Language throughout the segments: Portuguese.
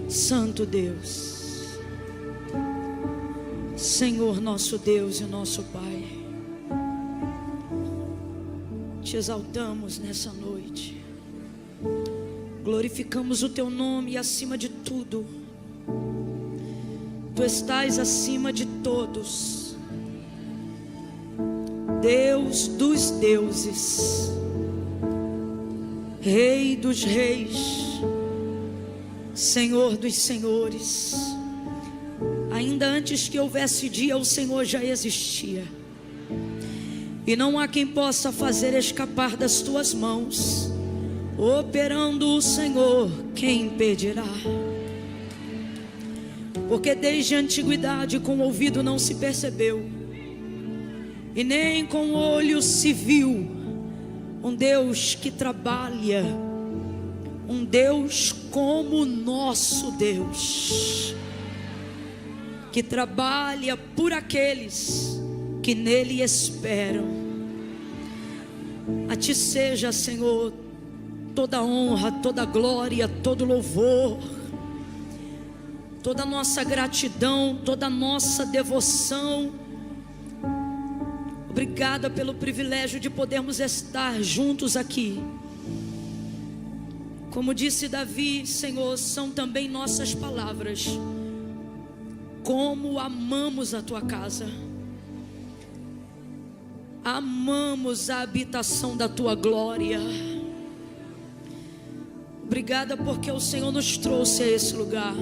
Santo Deus, Senhor nosso Deus e nosso Pai, te exaltamos nessa noite, glorificamos o teu nome e acima de tudo, tu estás acima de todos, Deus dos deuses, Rei dos reis, Senhor dos senhores. Ainda antes que houvesse dia, o Senhor já existia, e não há quem possa fazer escapar das tuas mãos. Operando o Senhor, quem impedirá? Porque desde a antiguidade com o ouvido não se percebeu, e nem com o olho se viu, um Deus que trabalha, um Deus como o nosso Deus, que trabalha por aqueles que nele esperam. A ti seja, Senhor, toda honra, toda glória, todo louvor, toda nossa gratidão, toda nossa devoção. Obrigada pelo privilégio de podermos estar juntos aqui. Como disse Davi, Senhor, são também nossas palavras. Como amamos a tua casa, amamos a habitação da tua glória. Obrigada porque o Senhor nos trouxe a esse lugar.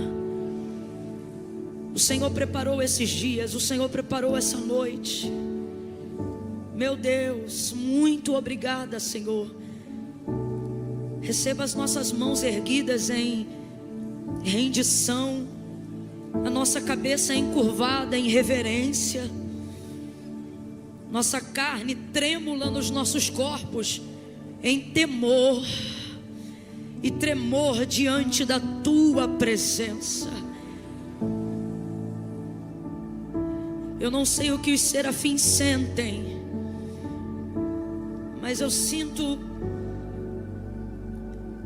O Senhor preparou esses dias, o Senhor preparou essa noite. Meu Deus, muito obrigada, Senhor. Receba as nossas mãos erguidas em rendição, a nossa cabeça encurvada em reverência, nossa carne trêmula nos nossos corpos em temor e tremor diante da tua presença. Eu não sei o que os serafins sentem, mas eu sinto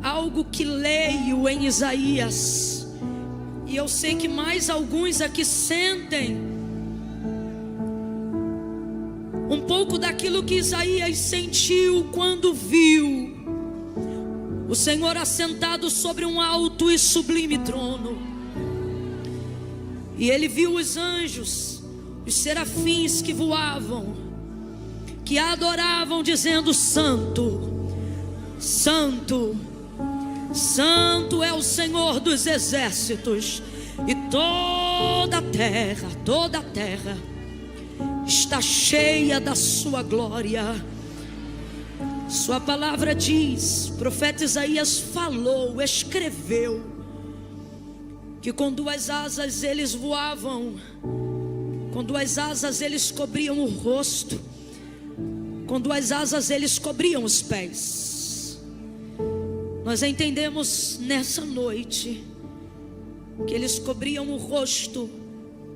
algo que leio em Isaías, e eu sei que mais alguns aqui sentem um pouco daquilo que Isaías sentiu quando viu o Senhor assentado sobre um alto e sublime trono. E ele viu os anjos, os serafins que voavam, que adoravam, dizendo: Santo, Santo, Santo é o Senhor dos exércitos. E toda a terra está cheia da sua glória. Sua palavra diz, o profeta Isaías falou, escreveu, que com duas asas eles voavam, com duas asas eles cobriam o rosto, com duas asas eles cobriam os pés. Nós entendemos nessa noite que eles cobriam o rosto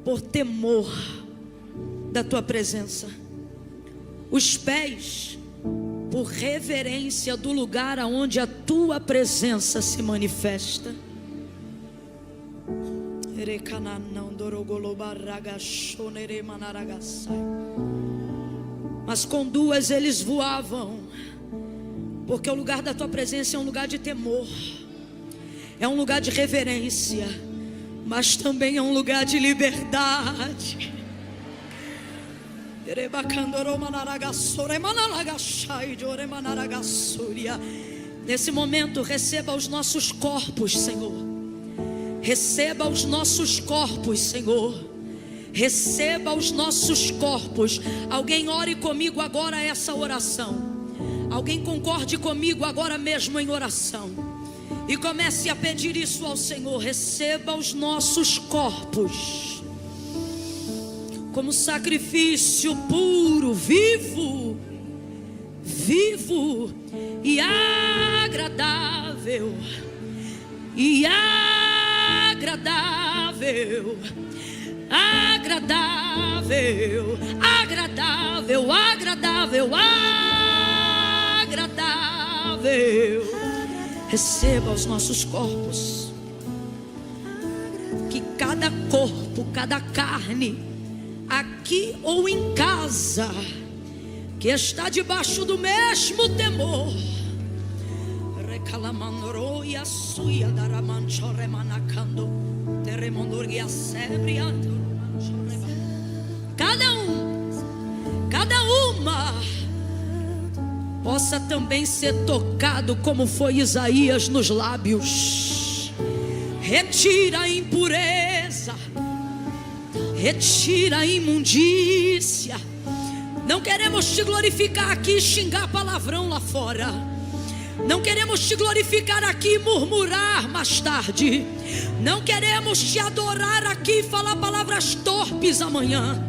por temor da tua presença, os pés por reverência do lugar aonde a tua presença se manifesta. Mas com duas eles voavam, porque o lugar da tua presença é um lugar de temor, é um lugar de reverência, mas também é um lugar de liberdade. Nesse momento, receba os nossos corpos, Senhor. Receba os nossos corpos, Senhor. Receba os nossos corpos. Alguém ore comigo agora essa oração. Alguém concorde comigo agora mesmo em oração, e comece a pedir isso ao Senhor. Receba os nossos corpos como sacrifício puro, vivo e agradável, agradável, agradável, agradável, agradável, agradável, agradável. Receba os nossos corpos. Que cada corpo, cada carne, aqui ou em casa, que está debaixo do mesmo temor, cada uma possa também ser tocado como foi Isaías nos lábios. Retira a impureza, retira a imundícia. Não queremos te glorificar aqui e xingar palavrão lá fora. Não queremos te glorificar aqui e murmurar mais tarde. Não queremos te adorar aqui e falar palavras torpes amanhã.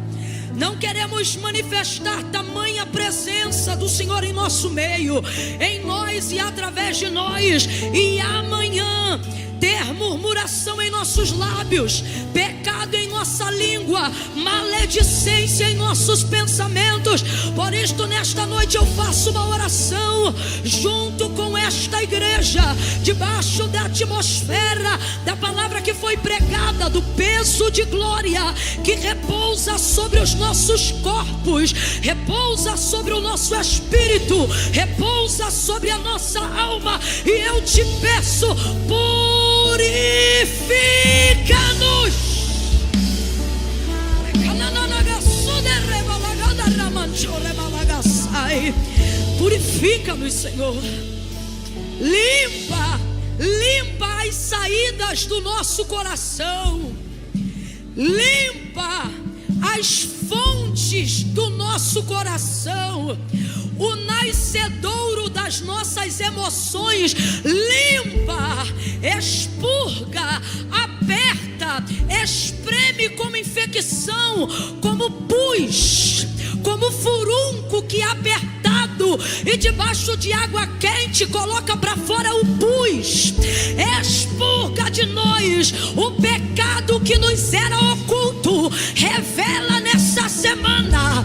Não queremos manifestar tamanha presença do Senhor em nosso meio, em nós e através de nós, e amanhã ter murmuração em nossos lábios, pecado em nossa língua, maledicência em nossos pensamentos. Por isto, nesta noite eu faço uma oração junto com esta igreja, debaixo da atmosfera da palavra que foi pregada, do peso de glória que repousa sobre os nossos corpos, repousa sobre o nosso espírito, repousa sobre a nossa alma. E eu te peço, purifica-nos. Purifica-nos, Senhor. Limpa as saídas do nosso coração. Limpa as fontes do nosso coração, o nascedouro das nossas emoções. Limpa, expurga, aperta, espreme como infecção, como pus, como furúnculo que é apertado e debaixo de água quente coloca para fora o pus. Expurga de nós o pecado que nos era oculto. Revela nessa semana,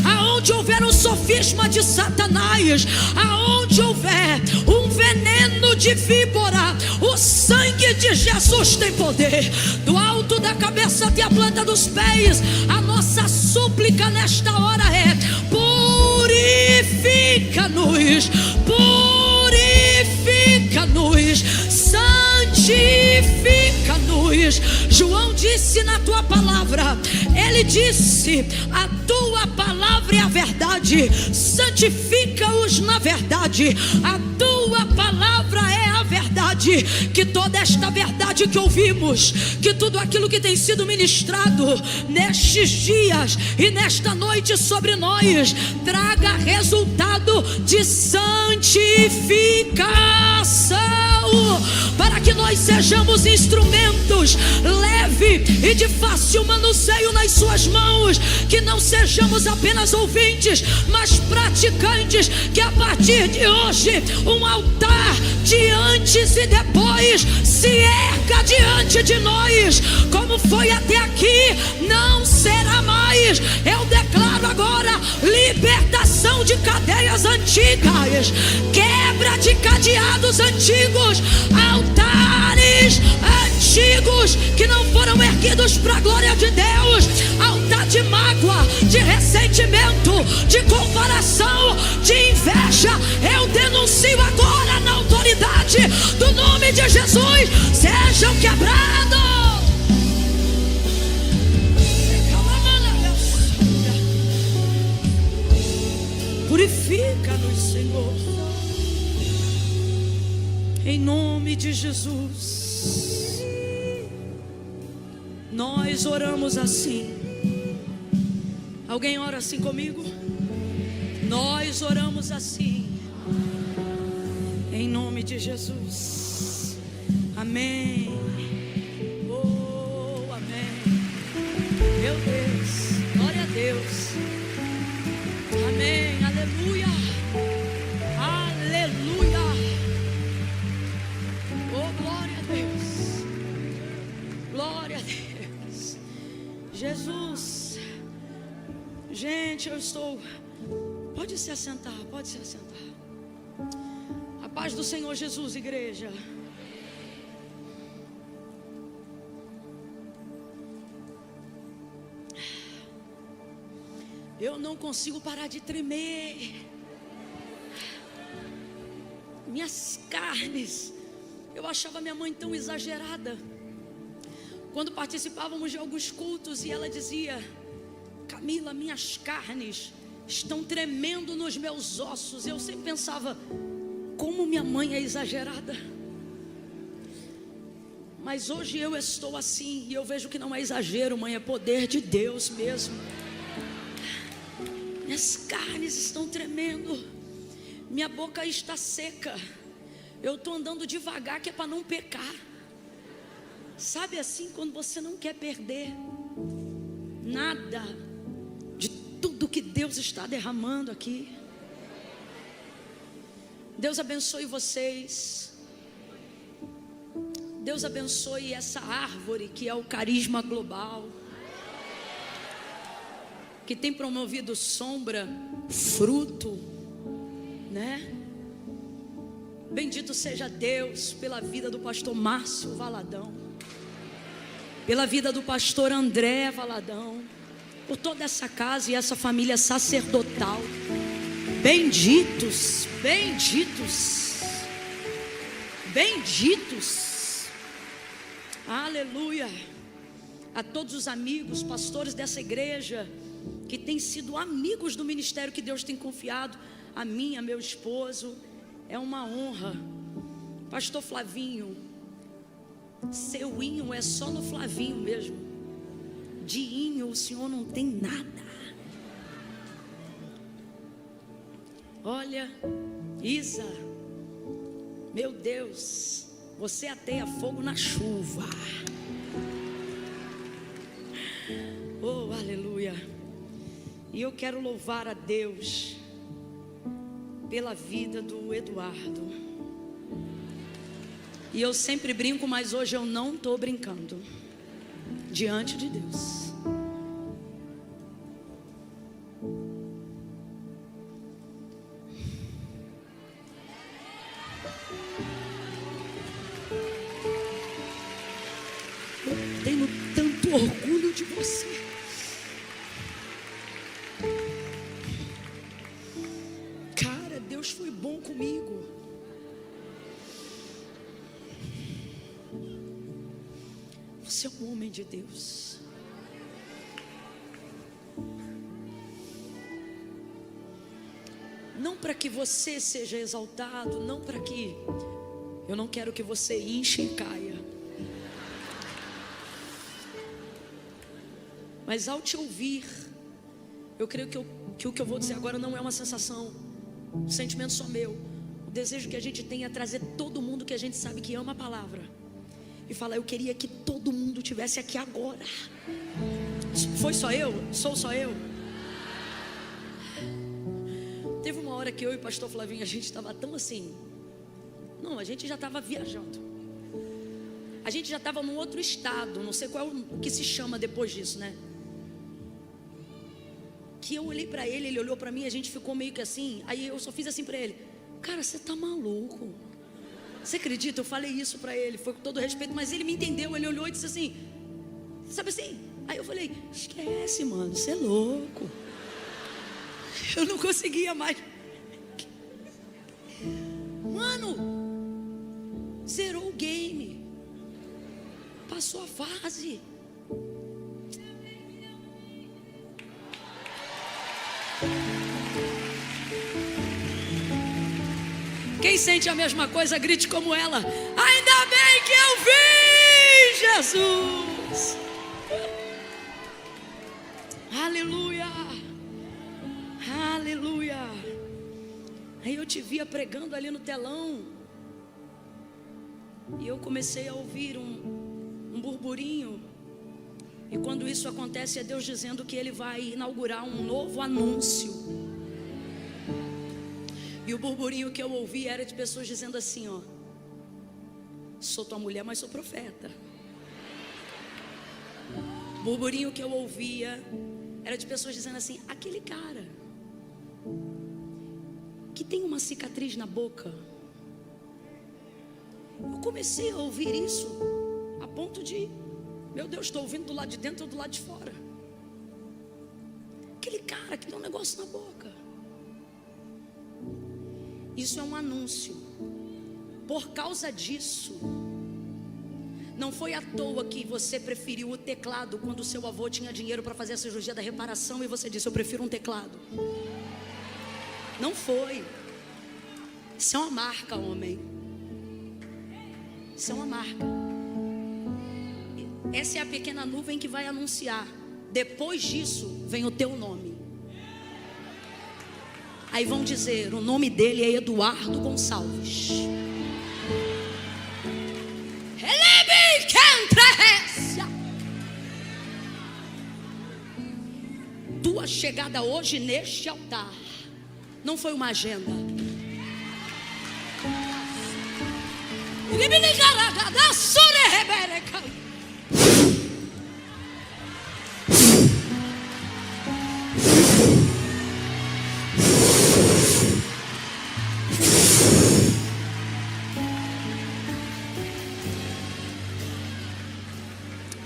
aonde houver um sofisma de Satanás, aonde houver um veneno de víbora, o sangue de Jesus tem poder. Do alto da cabeça até a planta dos pés, a nossa súplica nesta hora é: purifica-nos, purifica-nos, santifica-nos. João disse na tua palavra, ele disse: a tua palavra é a verdade, santifica-os na verdade. A tua palavra é a verdade. Que toda esta verdade que ouvimos, que tudo aquilo que tem sido ministrado nestes dias e nesta noite sobre nós, traga resultado de santificação, para que nós sejamos instrumentos leve e de fácil manuseio nas suas mãos. Que não sejamos apenas ouvintes, mas praticantes. Que a partir de hoje um altar de antes e depois se erga diante de nós. Como foi até aqui, não será mais. Eu declaro agora libertação de cadeias antigas, quebra de cadeados antigos, altares antigos que não foram erguidos para a glória de Deus, altar de mágoa, de ressentimento, de comparação, de inveja. Eu denuncio agora na autoridade do nome de Jesus, sejam quebrados. Purifica-nos, Senhor, em nome de Jesus. Nós oramos assim. Alguém ora assim comigo? Nós oramos assim, em nome de Jesus. Amém. Oh, amém. Meu Deus, glória a Deus. Amém, aleluia, aleluia. Oh, glória a Deus, glória a Deus. Jesus, gente, eu estou Pode se assentar, pode se assentar. A paz do Senhor Jesus, igreja. Eu não consigo parar de tremer. Minhas carnes. Eu achava minha mãe tão exagerada. Quando participávamos de alguns cultos e ela dizia: Camila, minhas carnes estão tremendo nos meus ossos. Eu sempre pensava: como minha mãe é exagerada. Mas hoje eu estou assim e eu vejo que não é exagero, mãe, é poder de Deus mesmo. Minhas carnes estão tremendo, minha boca está seca. Eu estou andando devagar, que é para não pecar. Sabe assim, quando você não quer perder nada de tudo que Deus está derramando aqui. Deus abençoe vocês. Deus abençoe essa árvore que é o Carisma Global, que tem promovido sombra, fruto, né? Bendito seja Deus pela vida do pastor Márcio Valadão, pela vida do pastor André Valadão, por toda essa casa e essa família sacerdotal. Benditos, benditos, benditos. Aleluia. A todos os amigos, pastores dessa igreja, que têm sido amigos do ministério que Deus tem confiado a mim, a meu esposo. É uma honra. Pastor Flavinho, seu inho é só no Flavinho mesmo. De inho o senhor não tem nada. Olha, Isa, meu Deus, você ateia fogo na chuva. Oh, aleluia. E eu quero louvar a Deus pela vida do Eduardo. E eu sempre brinco, mas hoje eu não estou brincando diante de Deus. Eu tenho tanto orgulho de você. Deus foi bom comigo. Você é um homem de Deus. Não para que você seja exaltado, não para que... Eu não quero que você enche e caia. Mas ao te ouvir, eu creio que o que eu vou dizer agora não é uma sensação, um sentimento só meu. O desejo que a gente tem é trazer todo mundo que a gente sabe que ama a palavra e falar: eu queria que todo mundo tivesse aqui agora. Foi só eu? Sou só eu? Teve uma hora que eu e o pastor Flavinho, a gente estava tão assim. Não, a gente já estava viajando. A gente já estava num outro estado. Não sei qual é o que se chama depois disso, né? Que eu olhei para ele, ele olhou para mim, a gente ficou meio que assim. Aí eu só fiz assim para ele: cara, você tá maluco? Você acredita? Eu falei isso para ele, foi com todo respeito, mas ele me entendeu. Ele olhou e disse assim, sabe assim? Aí eu falei: esquece, mano, você é louco. Eu não conseguia mais. Mano, zerou o game, passou a fase. Quem sente a mesma coisa, grite como ela: ainda bem que eu vim, Jesus. Aleluia, aleluia. Aí eu te via pregando ali no telão, e eu comecei a ouvir um burburinho. E quando isso acontece, é Deus dizendo que Ele vai inaugurar um novo anúncio. E o burburinho que eu ouvi era de pessoas dizendo assim, ó: sou tua mulher, mas sou profeta. O burburinho que eu ouvia era de pessoas dizendo assim: aquele cara, que tem uma cicatriz na boca. Eu comecei a ouvir isso a ponto de, meu Deus, estou ouvindo do lado de dentro ou do lado de fora. Aquele cara que tem um negócio na boca. Isso é um anúncio. Por causa disso, não foi à toa que você preferiu o teclado quando o seu avô tinha dinheiro para fazer a cirurgia da reparação e você disse: eu prefiro um teclado. Não foi. Isso é uma marca, homem. Isso é uma marca. Essa é a pequena nuvem que vai anunciar. Depois disso vem o teu nome. Aí vão dizer: o nome dele é Eduardo Gonçalves. Tua chegada hoje neste altar não foi uma agenda.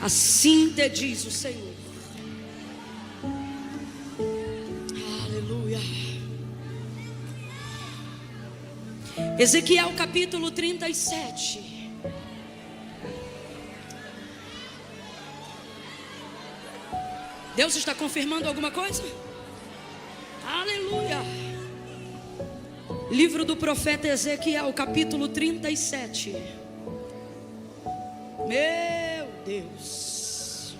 Assim te diz o Senhor. Aleluia. Ezequiel capítulo 37. Deus está confirmando alguma coisa? Aleluia. Livro do profeta Ezequiel capítulo 37. Meu Deus,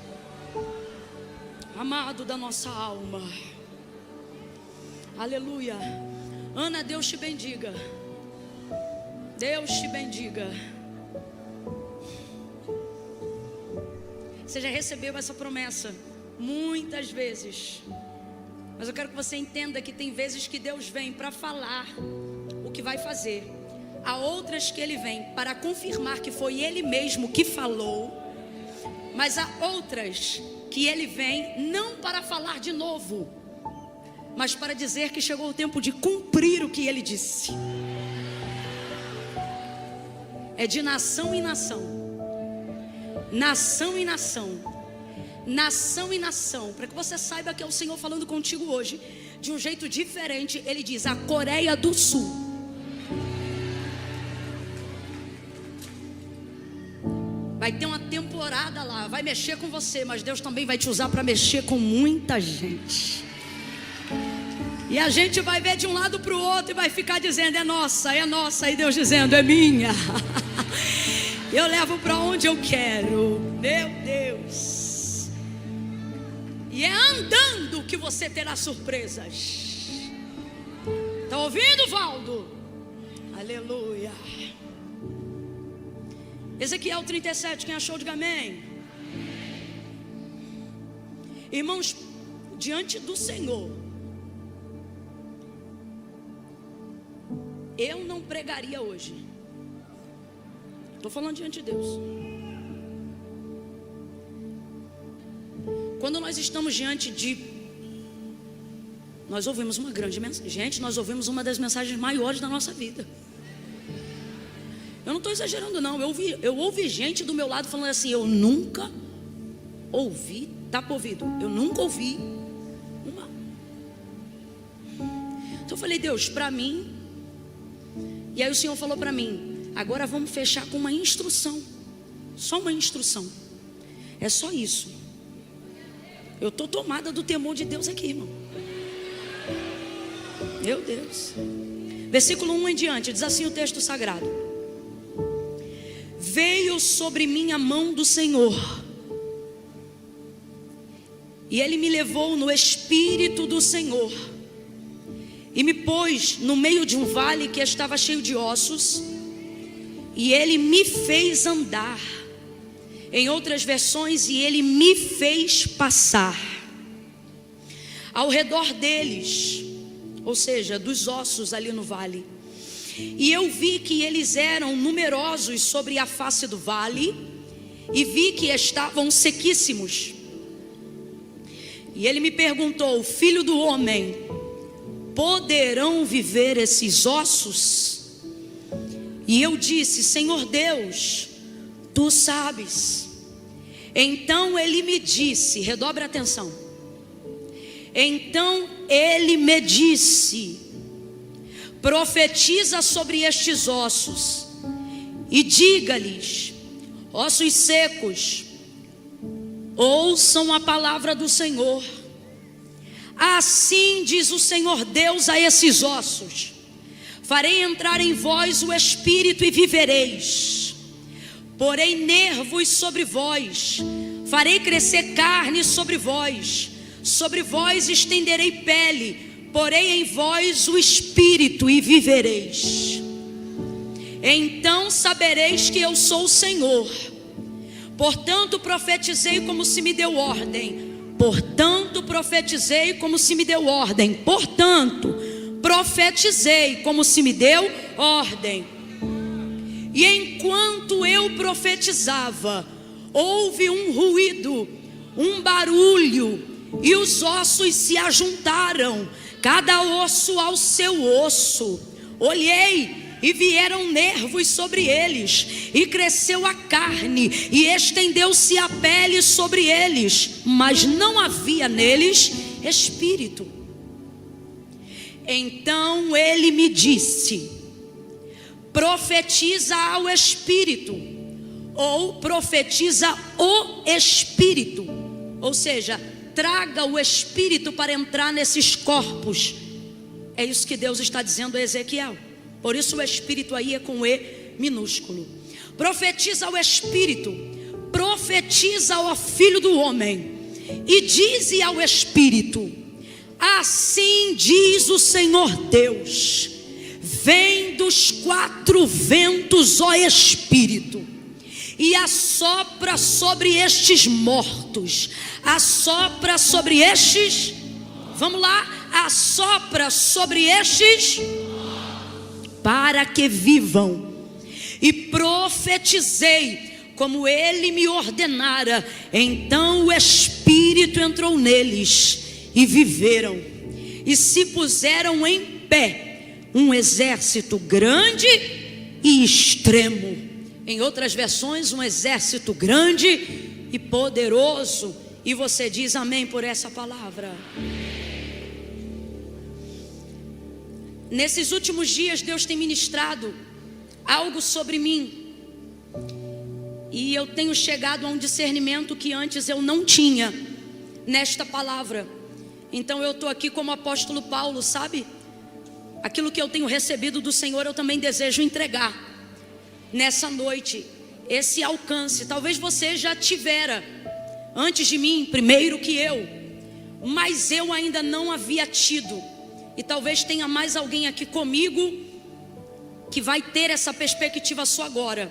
amado da nossa alma, aleluia. Ana, Deus te bendiga. Deus te bendiga. Você já recebeu essa promessa muitas vezes, mas eu quero que você entenda que tem vezes que Deus vem para falar o que vai fazer. Há outras que Ele vem para confirmar que foi Ele mesmo que falou. Mas há outras que Ele vem não para falar de novo, mas para dizer que chegou o tempo de cumprir o que Ele disse. É de nação em nação, nação em nação, nação em nação. Para que você saiba que é o Senhor falando contigo hoje de um jeito diferente. Ele diz: a Coreia do Sul vai ter uma temporada lá, vai mexer com você, mas Deus também vai te usar para mexer com muita gente. E a gente vai ver de um lado para o outro e vai ficar dizendo: é nossa, e Deus dizendo: é minha. Eu levo para onde eu quero, meu Deus. E é andando que você terá surpresas. Está ouvindo, Valdo? Aleluia. Ezequiel 37, quem achou, diga amém. Irmãos, diante do Senhor, eu não pregaria hoje. Estou falando diante de Deus. Quando nós estamos diante de... Nós ouvimos uma grande mensagem. Gente, nós ouvimos uma das mensagens maiores da nossa vida. Eu não estou exagerando não. Eu ouvi gente do meu lado falando assim: eu nunca ouvi, tapa ouvido, eu nunca ouvi uma. Então eu falei: Deus, para mim. E aí o Senhor falou para mim: agora vamos fechar com uma instrução. Só uma instrução. É só isso. Eu estou tomada do temor de Deus aqui, irmão. Meu Deus. Versículo 1 em diante, diz assim o texto sagrado: veio sobre mim a mão do Senhor, e Ele me levou no Espírito do Senhor, e me pôs no meio de um vale que estava cheio de ossos, e Ele me fez andar. Em outras versões, e Ele me fez passar ao redor deles, ou seja, dos ossos ali no vale. E eu vi que eles eram numerosos sobre a face do vale, e vi que estavam sequíssimos. E Ele me perguntou: filho do homem, poderão viver esses ossos? E eu disse: Senhor Deus, tu sabes. Então ele me disse, redobre a atenção. Então ele me disse: profetiza sobre estes ossos e diga-lhes: ossos secos, ouçam a palavra do Senhor. Assim diz o Senhor Deus a esses ossos: farei entrar em vós o espírito e vivereis. Porei nervos sobre vós, farei crescer carne sobre vós estenderei pele, porei em vós o espírito e vivereis. Então sabereis que eu sou o Senhor. Portanto profetizei como se me deu ordem. Portanto profetizei como se me deu ordem. Portanto profetizei como se me deu ordem. E enquanto eu profetizava, houve um ruído, um barulho, e os ossos se ajuntaram, cada osso ao seu osso. Olhei e vieram nervos sobre eles, e cresceu a carne, e estendeu-se a pele sobre eles, mas não havia neles espírito. Então ele me disse: profetiza ao espírito, ou profetiza o espírito, ou seja, traga o espírito para entrar nesses corpos. É isso que Deus está dizendo a Ezequiel. Por isso o espírito aí é com E minúsculo. Profetiza ao espírito, profetiza ao filho do homem, e dize ao espírito: assim diz o Senhor Deus: vem dos quatro ventos, ó espírito, e assopra sobre estes mortos, assopra sobre estes, vamos lá, assopra sobre estes, para que vivam. E profetizei como ele me ordenara. Então o espírito entrou neles e viveram, e se puseram em pé um exército grande e extremo. Em outras versões, um exército grande e poderoso. E você diz amém por essa palavra? Nesses últimos dias Deus tem ministrado algo sobre mim, e eu tenho chegado a um discernimento que antes eu não tinha nesta palavra. Então eu estou aqui como apóstolo Paulo, sabe? Aquilo que eu tenho recebido do Senhor, eu também desejo entregar nessa noite. Esse alcance, talvez você já tivera antes de mim, primeiro que eu, mas eu ainda não havia tido. E talvez tenha mais alguém aqui comigo que vai ter essa perspectiva só agora.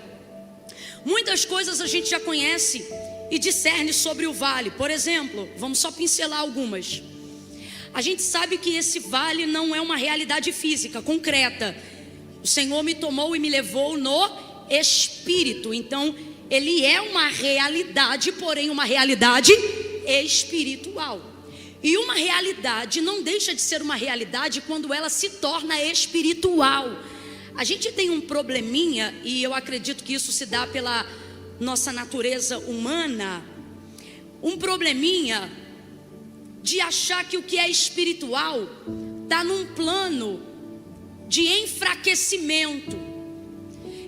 Muitas coisas a gente já conhece e discerne sobre o vale. Por exemplo, vamos só pincelar algumas. A gente sabe que esse vale não é uma realidade física, concreta. O Senhor me tomou e me levou no Espírito. Então, ele é uma realidade, porém uma realidade espiritual. E uma realidade não deixa de ser uma realidade quando ela se torna espiritual. A gente tem um probleminha, e eu acredito que isso se dá pela nossa natureza humana, um probleminha de achar que o que é espiritual está num plano de enfraquecimento.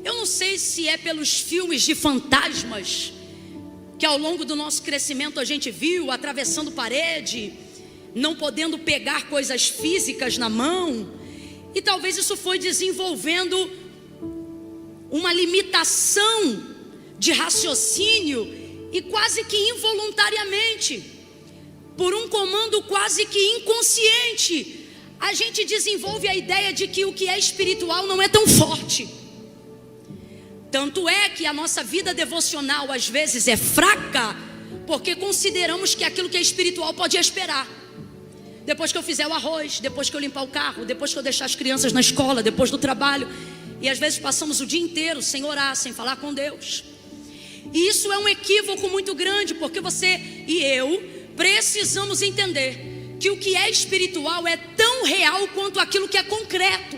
Eu não sei se é pelos filmes de fantasmas que ao longo do nosso crescimento a gente viu atravessando parede, não podendo pegar coisas físicas na mão, e talvez isso foi desenvolvendo uma limitação de raciocínio, e quase que involuntariamente, por um comando quase que inconsciente, a gente desenvolve a ideia de que o que é espiritual não é tão forte. Tanto é que a nossa vida devocional às vezes é fraca, porque consideramos que aquilo que é espiritual pode esperar. Depois que eu fizer o arroz, depois que eu limpar o carro, depois que eu deixar as crianças na escola, depois do trabalho. E às vezes passamos o dia inteiro sem orar, sem falar com Deus. E isso é um equívoco muito grande, porque você e eu precisamos entender que o que é espiritual é tão real quanto aquilo que é concreto.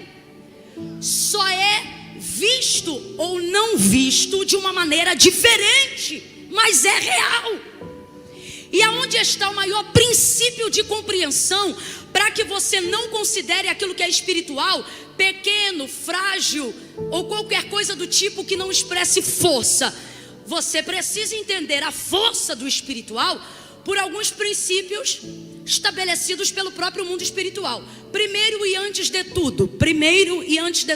Só é visto ou não visto de uma maneira diferente, mas é real. E aonde está o maior princípio de compreensão para que você não considere aquilo que é espiritual pequeno, frágil ou qualquer coisa do tipo que não expresse força? Você precisa entender a força do espiritual por alguns princípios estabelecidos pelo próprio mundo espiritual. Primeiro e antes de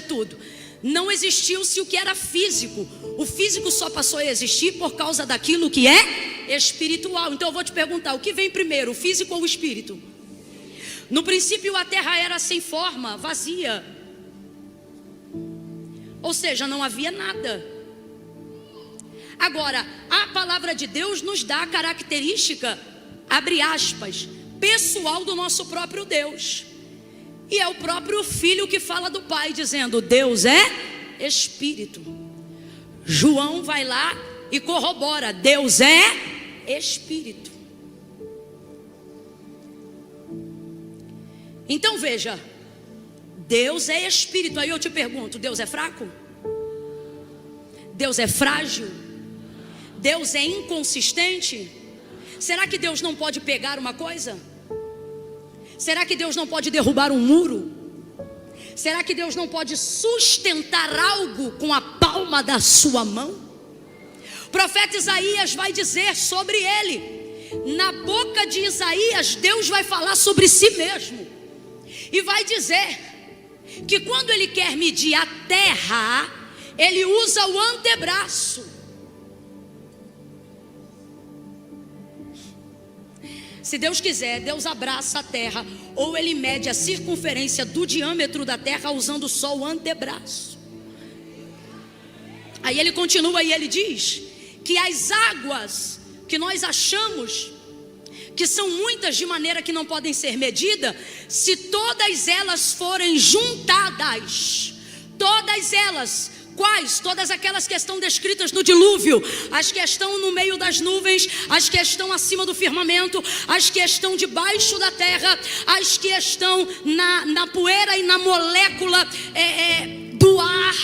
tudo, não existiu-se o que era físico. O físico só passou a existir por causa daquilo que é espiritual. Então eu vou te perguntar, o que vem primeiro, o físico ou o espírito? No princípio a terra era sem forma, vazia. Ou seja, não havia nada. Agora, a palavra de Deus nos dá a característica, abre aspas, pessoal do nosso próprio Deus. E é o próprio Filho que fala do Pai, dizendo: Deus é Espírito. João vai lá e corrobora: Deus é Espírito. Então veja, Deus é Espírito. Aí eu te pergunto, Deus é fraco? Deus é frágil? Deus é inconsistente? Será que Deus não pode pegar uma coisa? Será que Deus não pode derrubar um muro? Será que Deus não pode sustentar algo com a palma da sua mão? O profeta Isaías vai dizer sobre ele. Na boca de Isaías, Deus vai falar sobre si mesmo. E vai dizer que quando ele quer medir a terra, ele usa o antebraço. Se Deus quiser, Deus abraça a terra, ou ele mede a circunferência do diâmetro da terra usando só o antebraço. Aí ele continua e ele diz que as águas que nós achamos que são muitas de maneira que não podem ser medidas, se todas elas forem juntadas, todas elas, quais? Todas aquelas que estão descritas no dilúvio, as que estão no meio das nuvens, as que estão acima do firmamento, as que estão debaixo da terra, as que estão na poeira e na molécula do ar.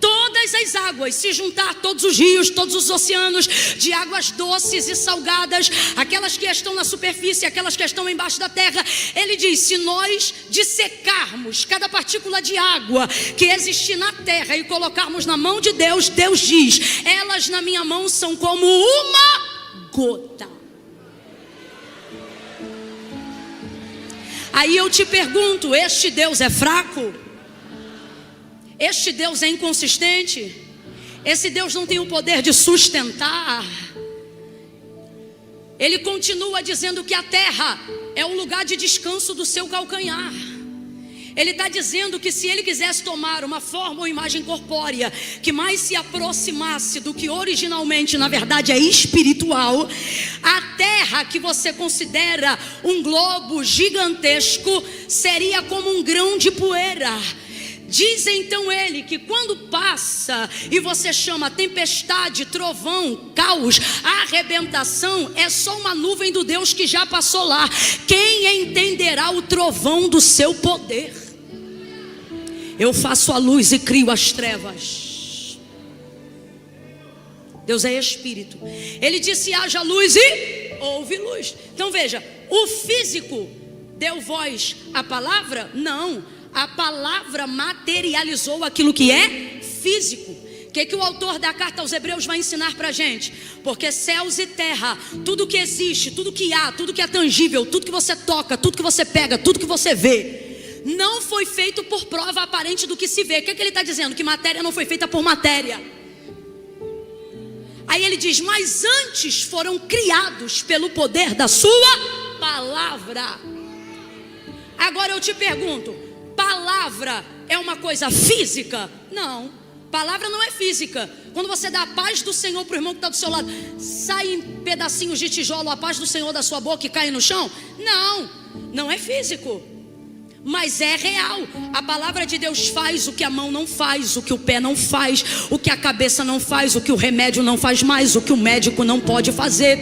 Todas as águas, se juntar todos os rios, todos os oceanos, de águas doces e salgadas, aquelas que estão na superfície, aquelas que estão embaixo da terra, ele diz: se nós dissecarmos cada partícula de água que existir na terra e colocarmos na mão de Deus, Deus diz: elas na minha mão são como uma gota. Aí eu te pergunto, este Deus é fraco? Este Deus é inconsistente? Esse Deus não tem o poder de sustentar? Ele continua dizendo que a terra é o lugar de descanso do seu calcanhar. Ele está dizendo que se ele quisesse tomar uma forma ou imagem corpórea que mais se aproximasse do que originalmente na verdade é espiritual, a terra que você considera um globo gigantesco seria como um grão de poeira. Diz então ele que quando passa e você chama tempestade, trovão, caos, arrebentação, é só uma nuvem do Deus que já passou lá. Quem entenderá o trovão do seu poder? Eu faço a luz e crio as trevas. Deus é Espírito. Ele disse: haja luz e houve luz. Então veja, o físico deu voz à palavra? Não. A palavra materializou aquilo que é físico. O que o autor da carta aos Hebreus vai ensinar para a gente? Porque céus e terra, tudo que existe, tudo que há, tudo que é tangível, tudo que você toca, tudo que você pega, tudo que você vê, não foi feito por prova aparente do que se vê. O que ele está dizendo? Que matéria não foi feita por matéria. Aí ele diz: mas antes foram criados pelo poder da sua palavra. Agora eu te pergunto, palavra é uma coisa física? Não, palavra não é física. Quando você dá a paz do Senhor para o irmão que está do seu lado, sai em pedacinhos de tijolo a paz do Senhor da sua boca e cai no chão? Não, não é físico. Mas é real. A palavra de Deus faz o que a mão não faz, o que o pé não faz, o que a cabeça não faz, o que o remédio não faz mais, o que o médico não pode fazer.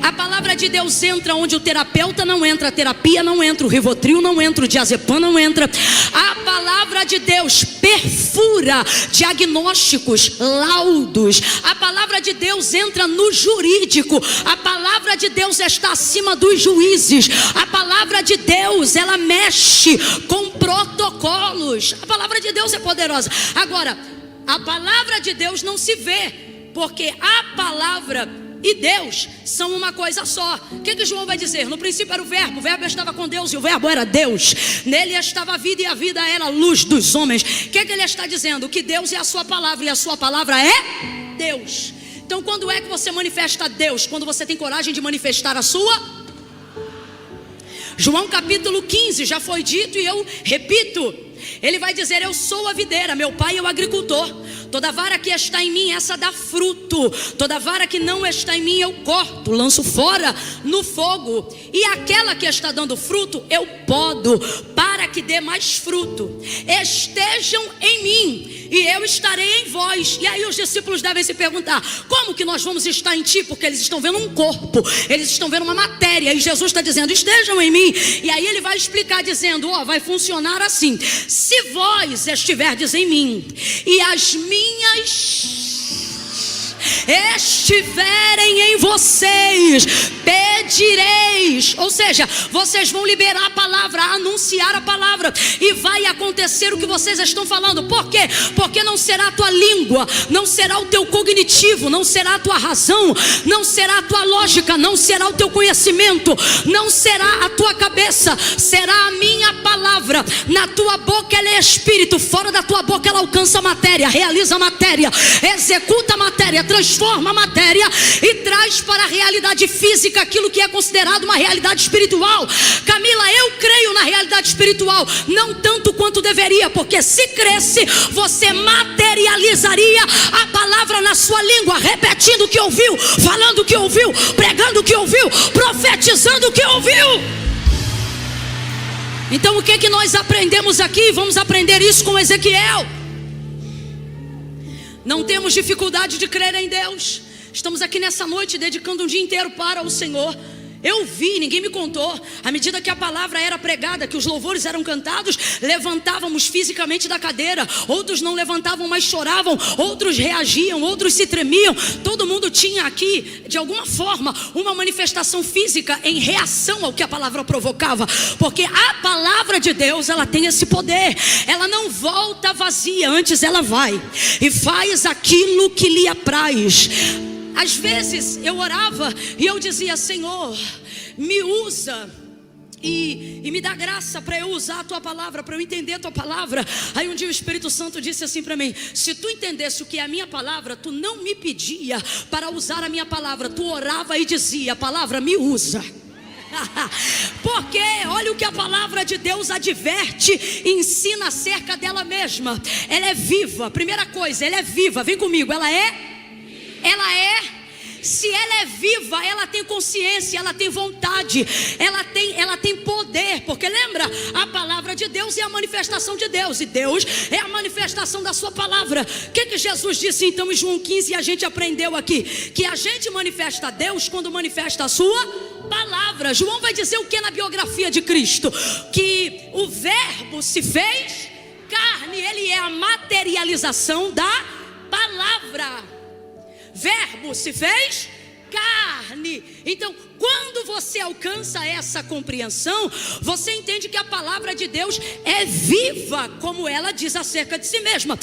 A palavra de Deus entra onde o terapeuta não entra, a terapia não entra, o Rivotril não entra, o diazepam não entra. A palavra de Deus perfura diagnósticos, laudos. A palavra de Deus entra no jurídico. A palavra de Deus está acima dos juízes. A palavra de Deus, ela mexe com protocolos. A palavra de Deus é poderosa. Agora, a palavra de Deus não se vê, porque a palavra e Deus são uma coisa só. O que João vai dizer? No princípio era o verbo estava com Deus e o verbo era Deus. Nele estava a vida e a vida era a luz dos homens. O que ele está dizendo? Que Deus é a sua palavra e a sua palavra é Deus. Então quando é que você manifesta Deus? Quando você tem coragem de manifestar a sua. João capítulo 15, já foi dito e eu repito. Ele vai dizer: eu sou a videira, meu pai é o agricultor. Toda vara que está em mim, essa dá fruto. Toda vara que não está em mim, eu corto, lanço fora no fogo. E aquela que está dando fruto, eu podo, para que dê mais fruto. Estejam em mim e eu estarei em vós. E aí os discípulos devem se perguntar: como que nós vamos estar em ti? Porque eles estão vendo um corpo, eles estão vendo uma matéria. E Jesus está dizendo: estejam em mim. E aí ele vai explicar dizendo: vai funcionar assim. Se vós estiverdes em mim e as minhas estiverem em vocês, pedireis. Ou seja, vocês vão liberar a palavra, anunciar a palavra, e vai acontecer o que vocês estão falando. Por quê? Porque não será a tua língua, não será o teu cognitivo, não será a tua razão, não será a tua lógica, não será o teu conhecimento, não será a tua cabeça, será a minha palavra. Na tua boca ela é espírito, fora da tua boca ela alcança a matéria, realiza a matéria, executa a matéria, transforma a matéria e traz para a realidade física aquilo que é considerado uma realidade espiritual. Camila, eu creio na realidade espiritual, não tanto quanto deveria, porque se cresce, você materializaria a palavra na sua língua, repetindo o que ouviu, falando o que ouviu, pregando o que ouviu, profetizando o que ouviu. Então o que nós aprendemos aqui? Vamos aprender isso com Ezequiel. Não temos dificuldade de crer em Deus. Estamos aqui nessa noite dedicando um dia inteiro para o Senhor. Eu vi, ninguém me contou. À medida que a palavra era pregada, que os louvores eram cantados, levantávamos fisicamente da cadeira. Outros não levantavam, mas choravam. Outros reagiam, outros se tremiam. Todo mundo tinha aqui, de alguma forma, uma manifestação física em reação ao que a palavra provocava. Porque a palavra de Deus, ela tem esse poder. Ela não volta vazia, antes ela vai e faz aquilo que lhe apraz. Às vezes eu orava e eu dizia: Senhor, me usa e me dá graça para eu usar a tua palavra, para eu entender a tua palavra. Aí um dia o Espírito Santo disse assim para mim: se tu entendesse o que é a minha palavra, tu não me pedia para usar a minha palavra, tu orava e dizia: palavra, me usa. Porque olha o que a palavra de Deus adverte e ensina acerca dela mesma. Ela é viva. Primeira coisa, ela é viva. Vem comigo, ela é. Se ela é viva, ela tem consciência, ela tem vontade, ela tem poder. Porque lembra, a palavra de Deus é a manifestação de Deus, e Deus é a manifestação da sua palavra. O que Jesus disse então em João 15? E a gente aprendeu aqui que a gente manifesta a Deus quando manifesta a sua palavra. João vai dizer o que na biografia de Cristo? Que o verbo se fez carne. Ele é a materialização da palavra. Verbo se fez carne. Então, quando você alcança essa compreensão, você entende que a palavra de Deus é viva, como ela diz acerca de si mesma.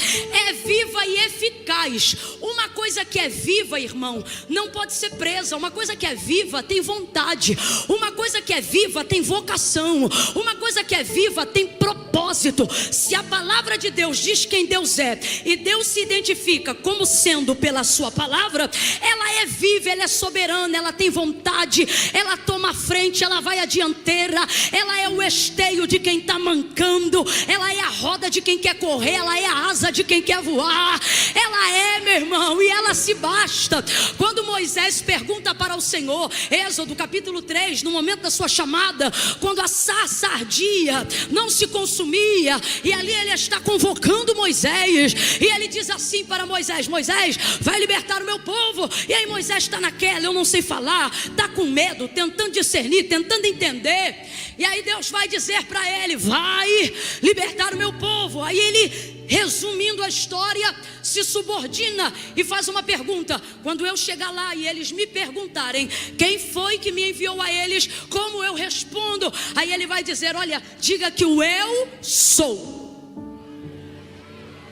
É viva e eficaz. Uma coisa que é viva, irmão, não pode ser presa. Uma coisa que é viva tem vontade. Uma coisa que é viva tem vocação. Uma coisa que é viva tem propósito. Se a palavra de Deus diz quem Deus é, e Deus se identifica como sendo pela sua palavra, ela é viva, ela é soberana, ela tem vontade, vontade, ela toma a frente, ela vai à dianteira, ela é o esteio de quem está mancando, ela é a roda de quem quer correr, ela é a asa de quem quer voar, ela é, meu irmão, e ela se basta. Quando Moisés pergunta para o Senhor, Êxodo capítulo 3, no momento da sua chamada, quando a sarça ardia, não se consumia, e ali ele está convocando Moisés, e ele diz assim para Moisés: Moisés, vai libertar o meu povo. E aí Moisés está naquela, eu não sei falar, está com medo, tentando discernir, tentando entender, e aí Deus vai dizer para ele: vai libertar o meu povo. Aí ele, resumindo a história, se subordina e faz uma pergunta: quando eu chegar lá e eles me perguntarem quem foi que me enviou a eles, como eu respondo? Aí ele vai dizer: olha, diga que o eu sou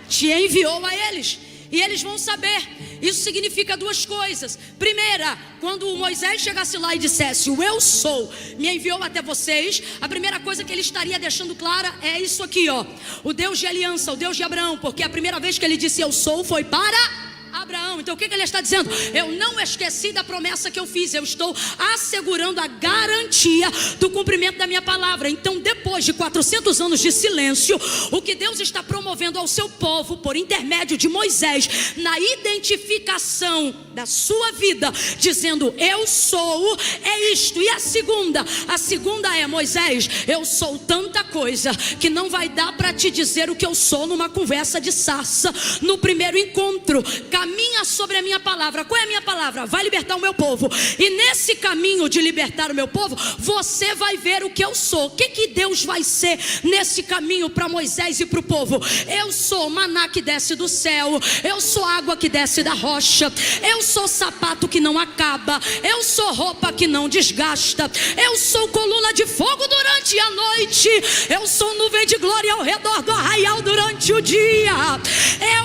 te enviou a eles. E eles vão saber. Isso significa duas coisas. Primeira, quando Moisés chegasse lá e dissesse: o eu sou me enviou até vocês, a primeira coisa que ele estaria deixando clara é isso aqui, ó: o Deus de aliança, o Deus de Abraão. Porque a primeira vez que ele disse eu sou foi para Abraão. Então o que ele está dizendo? Eu não esqueci da promessa que eu fiz, eu estou assegurando a garantia do cumprimento da minha palavra. Então, depois de 400 anos de silêncio, o que Deus está promovendo ao seu povo por intermédio de Moisés, na identificação da sua vida, dizendo eu sou, é isto. E a segunda é: Moisés, eu sou tanta coisa que não vai dar para te dizer o que eu sou numa conversa de sarça, no primeiro encontro. Caminha sobre a minha palavra. Qual é a minha palavra? Vai libertar o meu povo. E nesse caminho de libertar o meu povo, você vai ver o que eu sou. O que Deus vai ser nesse caminho para Moisés e para o povo? Eu sou maná que desce do céu, eu sou água que desce da rocha, eu sou sapato que não acaba, eu sou roupa que não desgasta, eu sou coluna de fogo durante a noite, eu sou nuvem de glória ao redor do arraial durante o dia.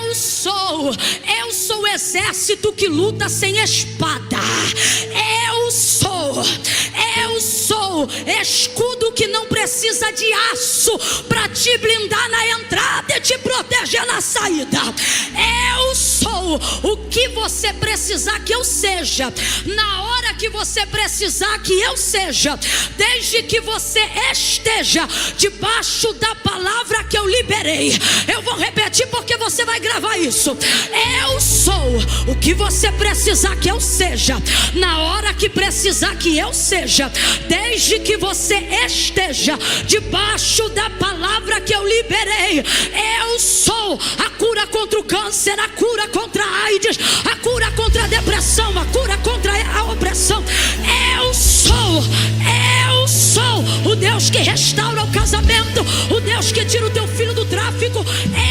Eu sou o exército que luta sem espada. Eu sou escudo que não precisa de aço para te blindar na entrada e te proteger na saída. Eu sou o que você precisar que eu seja, na hora que você precisar que eu seja, desde que você esteja debaixo da palavra que eu liberei. Eu vou repetir porque você vai gravar isso. Eu sou o que você precisar que eu seja, na hora que precisar que eu seja, desde que você esteja debaixo da palavra que eu liberei. Eu sou a cura contra o câncer, a cura contra a AIDS, a cura contra a depressão, a cura contra a opressão. Eu sou o Deus que restaura o casamento, o Deus que tira o teu filho do tráfico.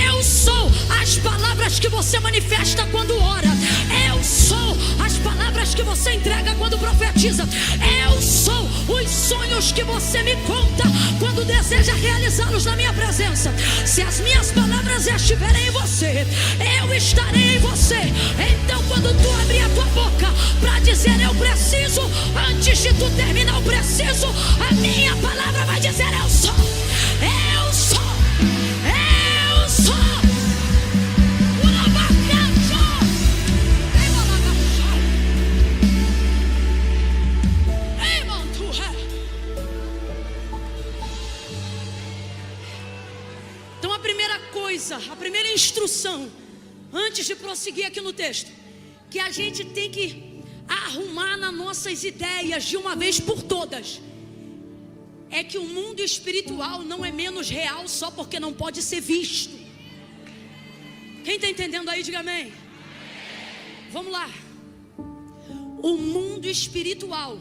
Eu sou as palavras que você manifesta quando ora. Eu sou as palavras que você entrega quando profetiza. Eu sou os sonhos que você me conta quando deseja realizá-los na minha presença. Se as minhas palavras estiverem em você, eu estarei em você. Então quando tu abrir a tua boca para dizer eu preciso, antes de tu terminar o preciso, a minha palavra vai dizer eu sou. Eu sou. Eu sou. Então a primeira instrução, antes de prosseguir aqui no texto, que a gente tem que arrumar nas nossas ideias de uma vez por todas, é que o mundo espiritual não é menos real só porque não pode ser visto. Quem está entendendo aí, diga amém. Vamos lá. O mundo espiritual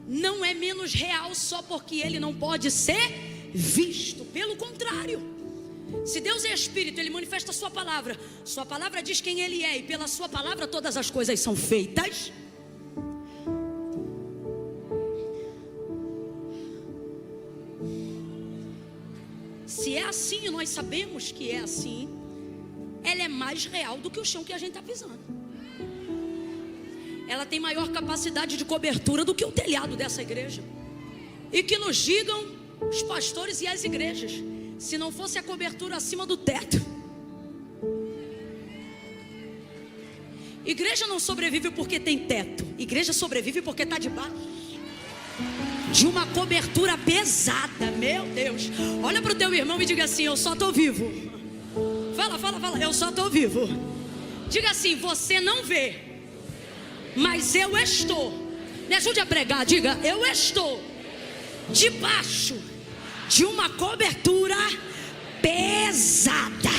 não é menos real só porque ele não pode ser visto. Pelo contrário, se Deus é espírito, ele manifesta a sua palavra. Sua palavra diz quem ele é, e pela sua palavra todas as coisas são feitas. Se é assim, nós sabemos que é assim, ela é mais real do que o chão que a gente está pisando. Ela tem maior capacidade de cobertura do que o telhado dessa igreja. E que nos digam os pastores e as igrejas, se não fosse a cobertura acima do teto, Igreja não sobrevive porque tem teto. Igreja sobrevive porque está debaixo de uma cobertura pesada. Meu Deus. Olha para o teu irmão e diga assim: eu só estou vivo. Fala, eu só estou vivo. Diga assim: você não vê, mas eu estou. Me ajude a pregar. Diga: eu estou debaixo de uma cobertura pesada.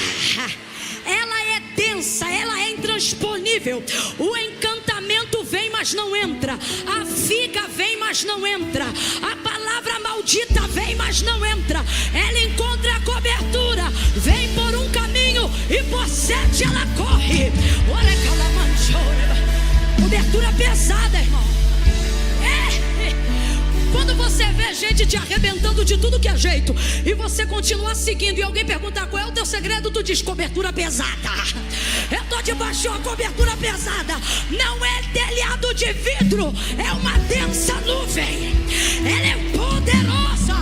Ela é densa, ela é intransponível. O encantamento vem, mas não entra. A figa vem, mas não entra. A palavra maldita vem, mas não entra. Ela encontra a cobertura, vem por um caminho e por 7 ela corre. Cobertura pesada, irmão. Quando você vê gente te arrebentando de tudo que é jeito e você continua seguindo, e alguém perguntar qual é o teu segredo, tu diz: cobertura pesada. Eu estou debaixo de uma cobertura pesada. Não é telhado de vidro, é uma densa nuvem. Ela é poderosa.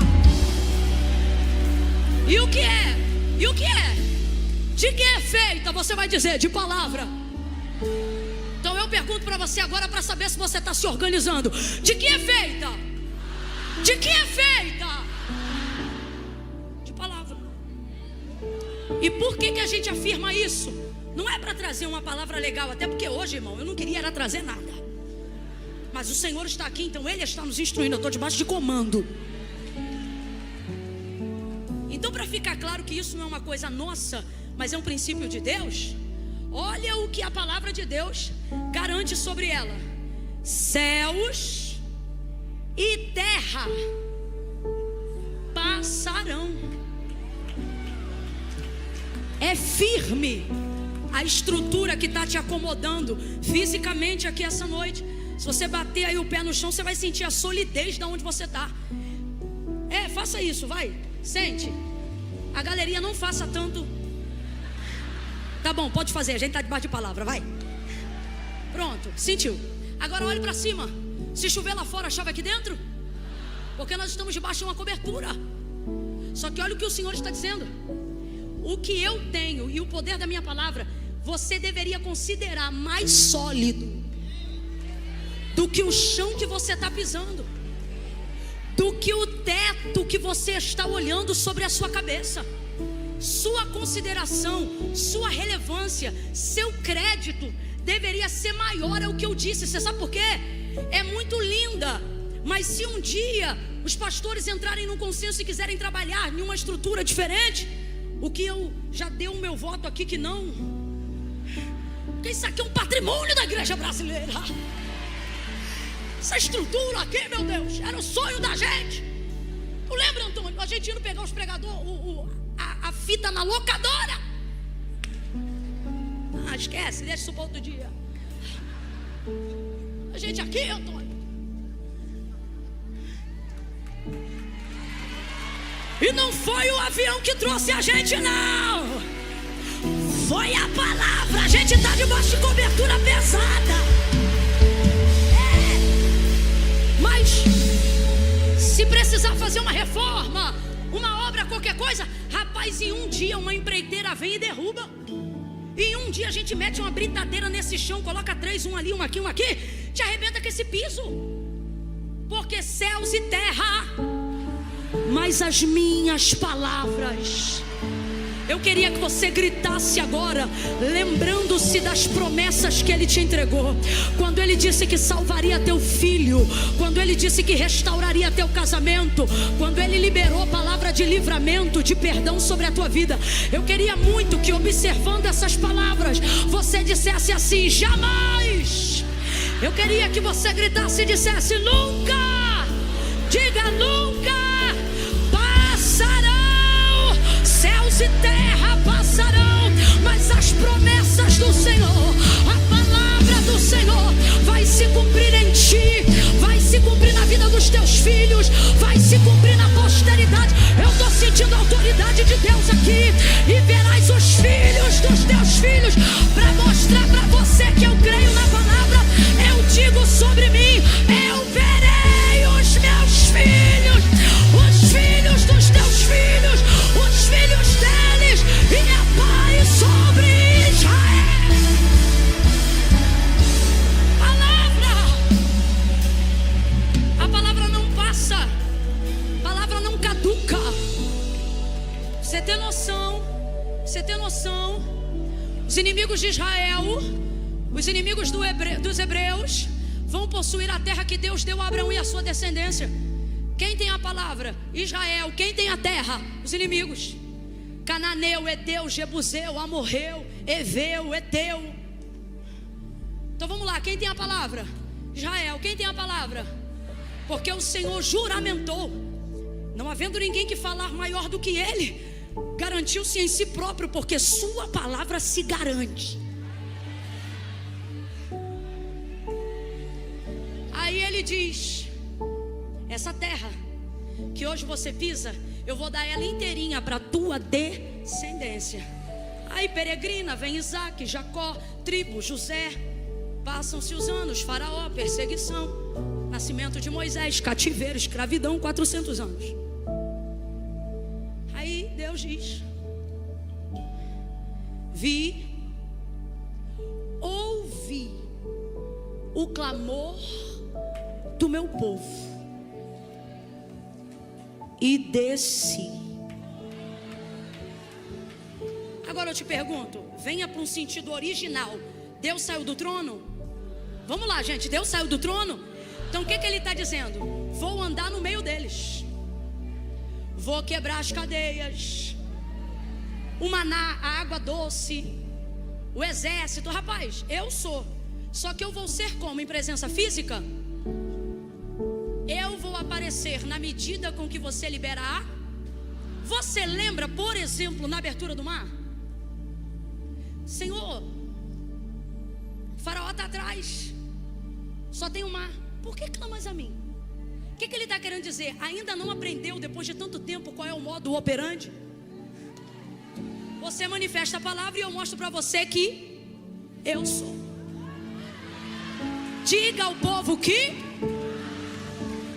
E o que é? E o que é? De que é feita? Você vai dizer: de palavra. Então eu pergunto para você agora, para saber se você está se organizando: de que é feita? De que é feita? De palavra. E por que a gente afirma isso? Não é para trazer uma palavra legal, até porque hoje, irmão, eu não queria era trazer nada. Mas o Senhor está aqui, então Ele está nos instruindo. Eu estou debaixo de comando. Então, para ficar claro que isso não é uma coisa nossa, mas é um princípio de Deus, olha o que a palavra de Deus garante sobre ela: céus e terra passarão. É firme a estrutura que está te acomodando fisicamente aqui essa noite. Se você bater aí o pé no chão, você vai sentir a solidez de onde você está. Faça isso, vai, sente. A galeria não faça tanto. Tá bom, pode fazer, a gente está debaixo de palavra, vai. Pronto, sentiu. Agora olhe para cima. Se chover lá fora, chove aqui dentro? Porque nós estamos debaixo de uma cobertura. Só que olha o que o Senhor está dizendo: o que eu tenho e o poder da minha palavra, você deveria considerar mais sólido do que o chão que você está pisando, do que o teto que você está olhando sobre a sua cabeça. Sua consideração, sua relevância, seu crédito deveria ser maior. É o que eu disse. Você sabe por quê? É muito linda, mas se um dia os pastores entrarem num consenso e quiserem trabalhar em uma estrutura diferente, o que eu já dei o meu voto aqui que não, porque isso aqui é um patrimônio da igreja brasileira. Essa estrutura aqui, meu Deus, era o sonho da gente. Tu lembra, Antônio, a gente indo pegar os pregadores, a fita na locadora? Esquece, deixa isso para outro dia. A gente aqui, Antônio. E não foi o avião que trouxe a gente, não. Foi a palavra. A gente está debaixo de cobertura pesada. Mas se precisar fazer uma reforma, uma obra, qualquer coisa, rapaz, em um dia uma empreiteira vem e derruba. E um dia a gente mete uma britadeira nesse chão, coloca 3, um ali, um aqui, te arrebenta com esse piso. Porque céus e terra, mas as minhas palavras. Eu queria que você gritasse agora, lembrando-se das promessas que Ele te entregou. Quando Ele disse que salvaria teu filho, quando Ele disse que restauraria teu casamento, quando Ele liberou a palavra de livramento, de perdão sobre a tua vida. Eu queria muito que, observando essas palavras, você dissesse assim: jamais. Eu queria que você gritasse e dissesse: nunca. Diga: nunca. Passarão. Céus e terra passarão, mas as promessas do Senhor, a palavra do Senhor vai se cumprir em ti, vai se cumprir na vida dos teus filhos, vai se cumprir na posteridade. Eu estou sentindo a autoridade de Deus aqui. E verás os filhos dos teus filhos, para mostrar para você que eu creio na palavra. Eu digo sobre mim: eu verei os meus filhos, os filhos dos teus filhos, os filhos deles, e a paz sobre Israel. Você tem noção, os inimigos de Israel, os inimigos dos hebreus, vão possuir a terra que Deus deu a Abraão e a sua descendência. Quem tem a palavra? Israel. Quem tem a terra? Os inimigos: Cananeu, Eteu, Jebuseu, Amorreu, Eveu, Eteu. Então vamos lá, quem tem a palavra? Israel. Quem tem a palavra? Porque o Senhor juramentou, não havendo ninguém que falar maior do que Ele, garantiu-se em si próprio, porque sua palavra se garante. Aí Ele diz: essa terra que hoje você pisa, eu vou dar ela inteirinha para a tua descendência. Aí peregrina, vem Isaac, Jacó, tribo, José. Passam-se os anos, Faraó, perseguição, nascimento de Moisés, cativeiro, escravidão, 400 anos. Aí Deus diz: ouvi o clamor do meu povo e desci. Agora eu te pergunto, venha para um sentido original. Deus saiu do trono? Vamos lá, gente, Deus saiu do trono? Então o que Ele está dizendo? Vou andar no meio deles, vou quebrar as cadeias, o maná, a água doce, o exército. Rapaz, eu sou. Só que eu vou ser como? Em presença física? Eu vou aparecer na medida com que você liberar. Você lembra, por exemplo, na abertura do mar? Senhor, Faraó está atrás, só tem o mar. Por que clamas a mim? O que Ele está querendo dizer? Ainda não aprendeu, depois de tanto tempo, qual é o modo operandi? Você manifesta a palavra e eu mostro para você que eu sou. Diga ao povo que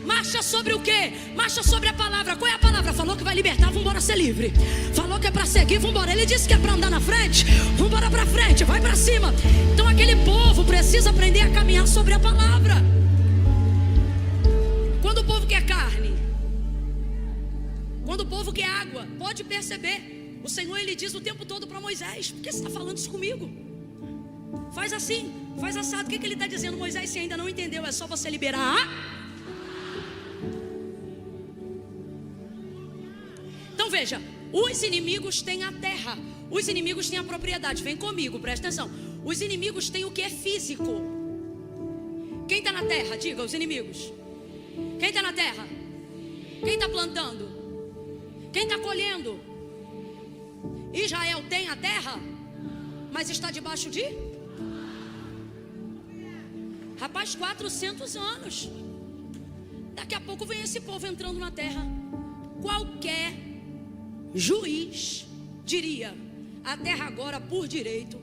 marcha sobre o quê? Marcha sobre a palavra. Qual é a palavra? Falou que vai libertar, vamos embora ser livre. Falou que é para seguir, vamos embora. Ele disse que é para andar na frente, vamos embora para frente, vai para cima. Então aquele povo precisa aprender a caminhar sobre a palavra. Quando o povo quer carne, quando o povo quer água, pode perceber, o Senhor Ele diz o tempo todo para Moisés: por que você está falando isso comigo? Faz assim, faz assado. O que Ele está dizendo? Moisés, se ainda não entendeu, é só você liberar. Então veja, os inimigos têm a terra, os inimigos têm a propriedade. Vem comigo, presta atenção. Os inimigos têm o que é físico. Quem está na terra? Diga, os inimigos. Quem está na terra? Quem está plantando? Quem está colhendo? Israel tem a terra, mas está debaixo de? Rapaz, 400 anos. Daqui a pouco vem esse povo entrando na terra. Qualquer juiz diria: a terra agora por direito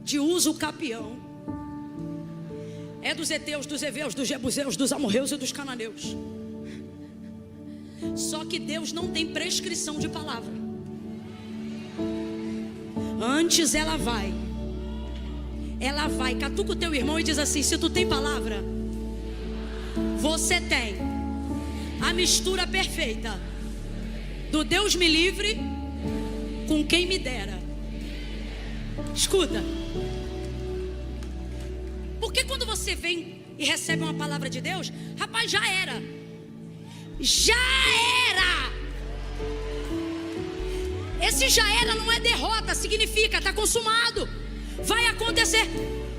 de uso capião é dos heteus, dos heveus, dos jebuseus, dos amorreus e dos cananeus. Só que Deus não tem prescrição de palavra. Antes ela vai, catuca o teu irmão e diz assim: se tu tem palavra, você tem a mistura perfeita do Deus me livre com quem me dera. Escuta, porque quando você vem e recebe uma palavra de Deus, rapaz, já era. Esse já era não é derrota, significa está consumado, vai acontecer.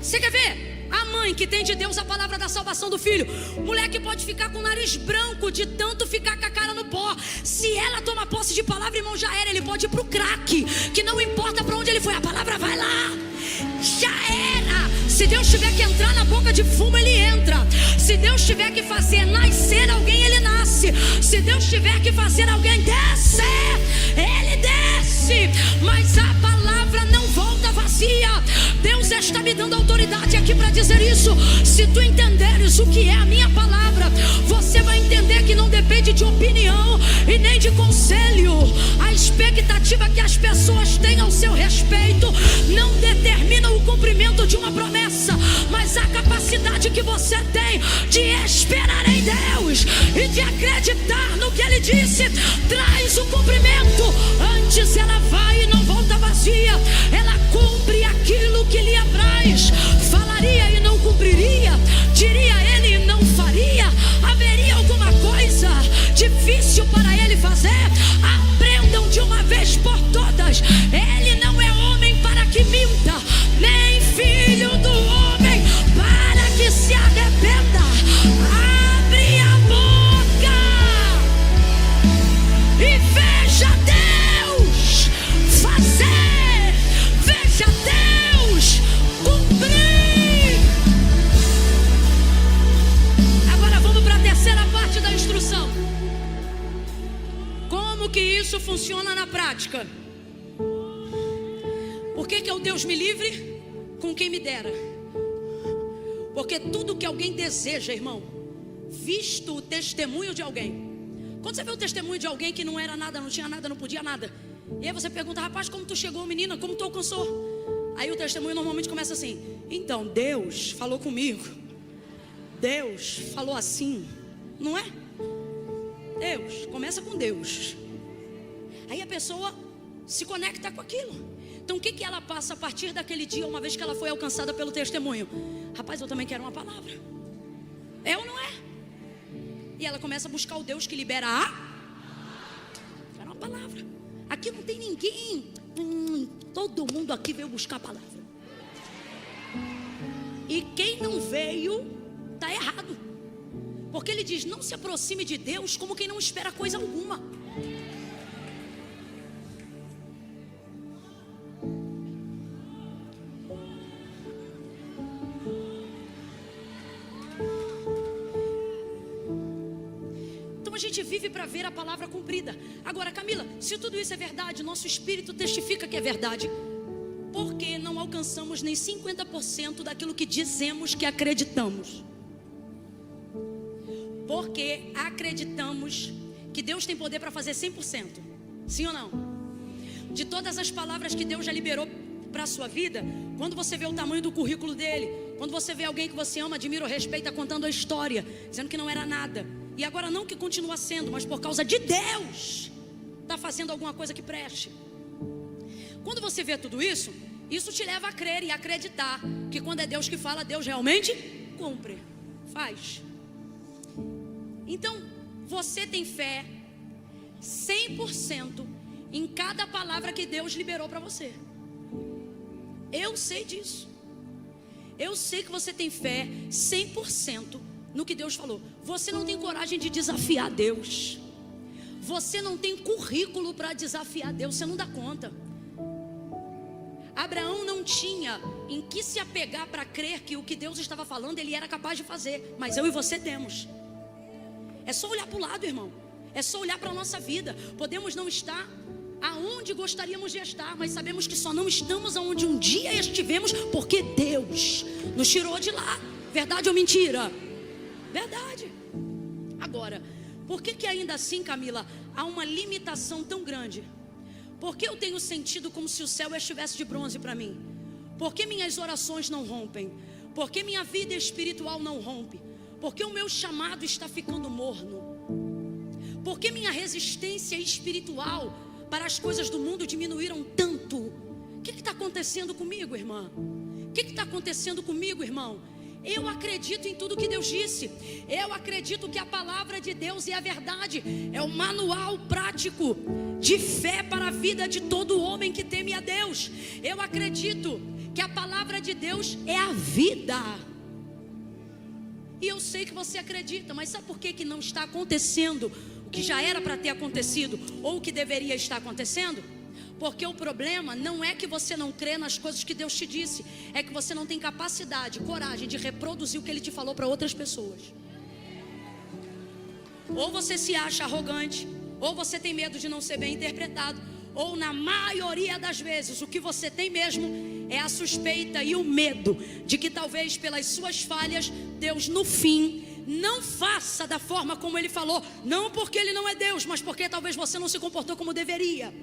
Você quer ver? A mãe que tem de Deus a palavra da salvação do filho, o moleque pode ficar com o nariz branco de tanto ficar com a cara no pó. Se ela toma posse de palavra, irmão, já era. Ele pode ir pro crack, que não importa para onde ele foi, a palavra vai lá. Já era. Se Deus tiver que entrar na boca de fumo, ele entra. Se Deus tiver que fazer nascer alguém, ele nasce. Se Deus tiver que fazer alguém descer, ele desce. Mas a palavra não volta vazia. Deus está me dando autoridade aqui para dizer isso. Se tu entenderes o que é a minha palavra, você vai entender que não depende de opinião e nem de conselho. A expectativa que as pessoas têm ao seu respeito não determina o cumprimento de uma promessa, mas a capacidade que você tem de esperar em Deus e de acreditar no que Ele disse traz o cumprimento. Antes antes ela vai e não volta vazia. Ela cumpre aquilo que lhe apraz. Falaria e não cumpriria, diria ele e não faria. Haveria alguma coisa difícil para ele fazer? Aprendam de uma vez por todas: ele não é homem para que minta, nem filho do homem para que se arrependa. Abre a boca e veja Deus fazer, veja Deus cumprir. Agora vamos para a terceira parte da instrução. Como que isso funciona na prática? Por que o Deus me livre com quem me dera? Porque tudo que alguém deseja, irmão, visto o testemunho de alguém. Quando você vê o testemunho de alguém que não era nada, não tinha nada, não podia nada, e aí você pergunta: rapaz, como tu chegou, menina? Como tu alcançou? Aí o testemunho normalmente começa assim: então, Deus falou comigo, Deus falou assim, não é? Deus, começa com Deus. Aí a pessoa se conecta com aquilo. Então o que ela passa a partir daquele dia, uma vez que ela foi alcançada pelo testemunho? Rapaz, eu também quero uma palavra. É ou não é? E ela começa a buscar o Deus que libera quero uma palavra. Aqui não tem ninguém. Todo mundo aqui veio buscar a palavra. E quem não veio está errado. Porque ele diz: não se aproxime de Deus como quem não espera coisa alguma. Então a gente vive para ver a palavra cumprida. Agora, Camila, se tudo isso é verdade, nosso espírito testifica que é verdade, por que não alcançamos nem 50% daquilo que dizemos que acreditamos? Porque acreditamos que Deus tem poder para fazer 100%. Sim ou não? De todas as palavras que Deus já liberou para a sua vida, quando você vê o tamanho do currículo dele, quando você vê alguém que você ama, admira ou respeita, contando a história, dizendo que não era nada, e agora não que continua sendo, mas por causa de Deus está fazendo alguma coisa que preste. Quando você vê tudo isso, isso te leva a crer e acreditar que quando é Deus que fala, Deus realmente cumpre, faz. Então, você tem fé 100% em cada palavra que Deus liberou para você. Eu sei disso. Eu sei que você tem fé 100% no que Deus falou. Você não tem coragem de desafiar Deus. Você não tem currículo para desafiar Deus. Você não dá conta. Abraão não tinha em que se apegar para crer que o que Deus estava falando ele era capaz de fazer. Mas eu e você temos. É só olhar para o lado, irmão. É só olhar para a nossa vida. Podemos não estar aonde gostaríamos de estar, mas sabemos que só não estamos aonde um dia estivemos, porque Deus nos tirou de lá. Verdade ou mentira? Verdade. Agora, por que ainda assim, Camila, há uma limitação tão grande? Por que eu tenho sentido como se o céu estivesse de bronze para mim? Por que minhas orações não rompem? Por que minha vida espiritual não rompe? Porque o meu chamado está ficando morno? Porque minha resistência espiritual para as coisas do mundo diminuíram tanto? O que está acontecendo comigo, irmã? O que está acontecendo comigo, irmão? Eu acredito em tudo que Deus disse. Eu acredito que a palavra de Deus é a verdade. É o manual prático de fé para a vida de todo homem que teme a Deus. Eu acredito que a palavra de Deus é a vida. E eu sei que você acredita, mas sabe por que não está acontecendo o que já era para ter acontecido, ou o que deveria estar acontecendo? Porque o problema não é que você não crê nas coisas que Deus te disse, é que você não tem capacidade, coragem de reproduzir o que Ele te falou para outras pessoas. Ou você se acha arrogante, ou você tem medo de não ser bem interpretado, ou na maioria das vezes o que você tem mesmo é a suspeita e o medo de que talvez pelas suas falhas Deus no fim não faça da forma como Ele falou. Não porque Ele não é Deus, mas porque talvez você não se comportou como deveria.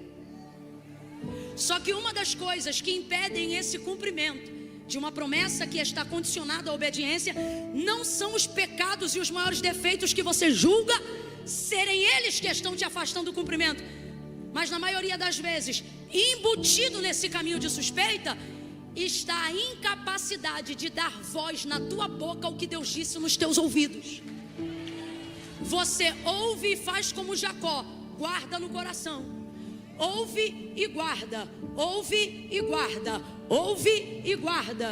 Só que uma das coisas que impedem esse cumprimento de uma promessa que está condicionada à obediência não são os pecados e os maiores defeitos que você julga serem eles que estão te afastando do cumprimento. Mas na maioria das vezes, embutido nesse caminho de suspeita, está a incapacidade de dar voz na tua boca ao que Deus disse nos teus ouvidos. Você ouve e faz como Jacó, guarda no coração. Ouve e guarda, ouve e guarda, ouve e guarda.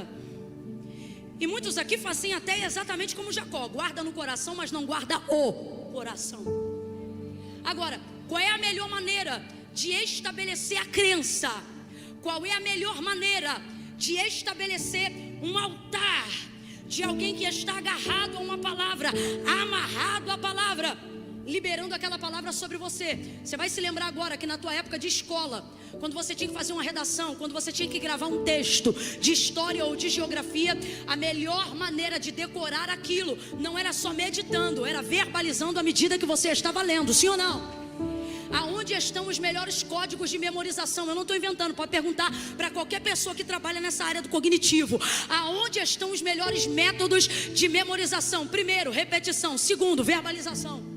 E muitos aqui fazem até exatamente como Jacó, guarda no coração, mas não guarda o coração. Agora, qual é a melhor maneira de estabelecer a crença? Qual é a melhor maneira de estabelecer um altar de alguém que está agarrado a uma palavra, amarrado à palavra, liberando aquela palavra sobre você? Você vai se lembrar agora que na tua época de escola, quando você tinha que fazer uma redação, quando você tinha que gravar um texto de história ou de geografia, a melhor maneira de decorar aquilo não era só meditando, era verbalizando à medida que você estava lendo, sim ou não? Aonde estão os melhores códigos de memorização? Eu não estou inventando, pode perguntar para qualquer pessoa que trabalha nessa área do cognitivo. Aonde estão os melhores métodos de memorização? Primeiro, repetição. Segundo, verbalização.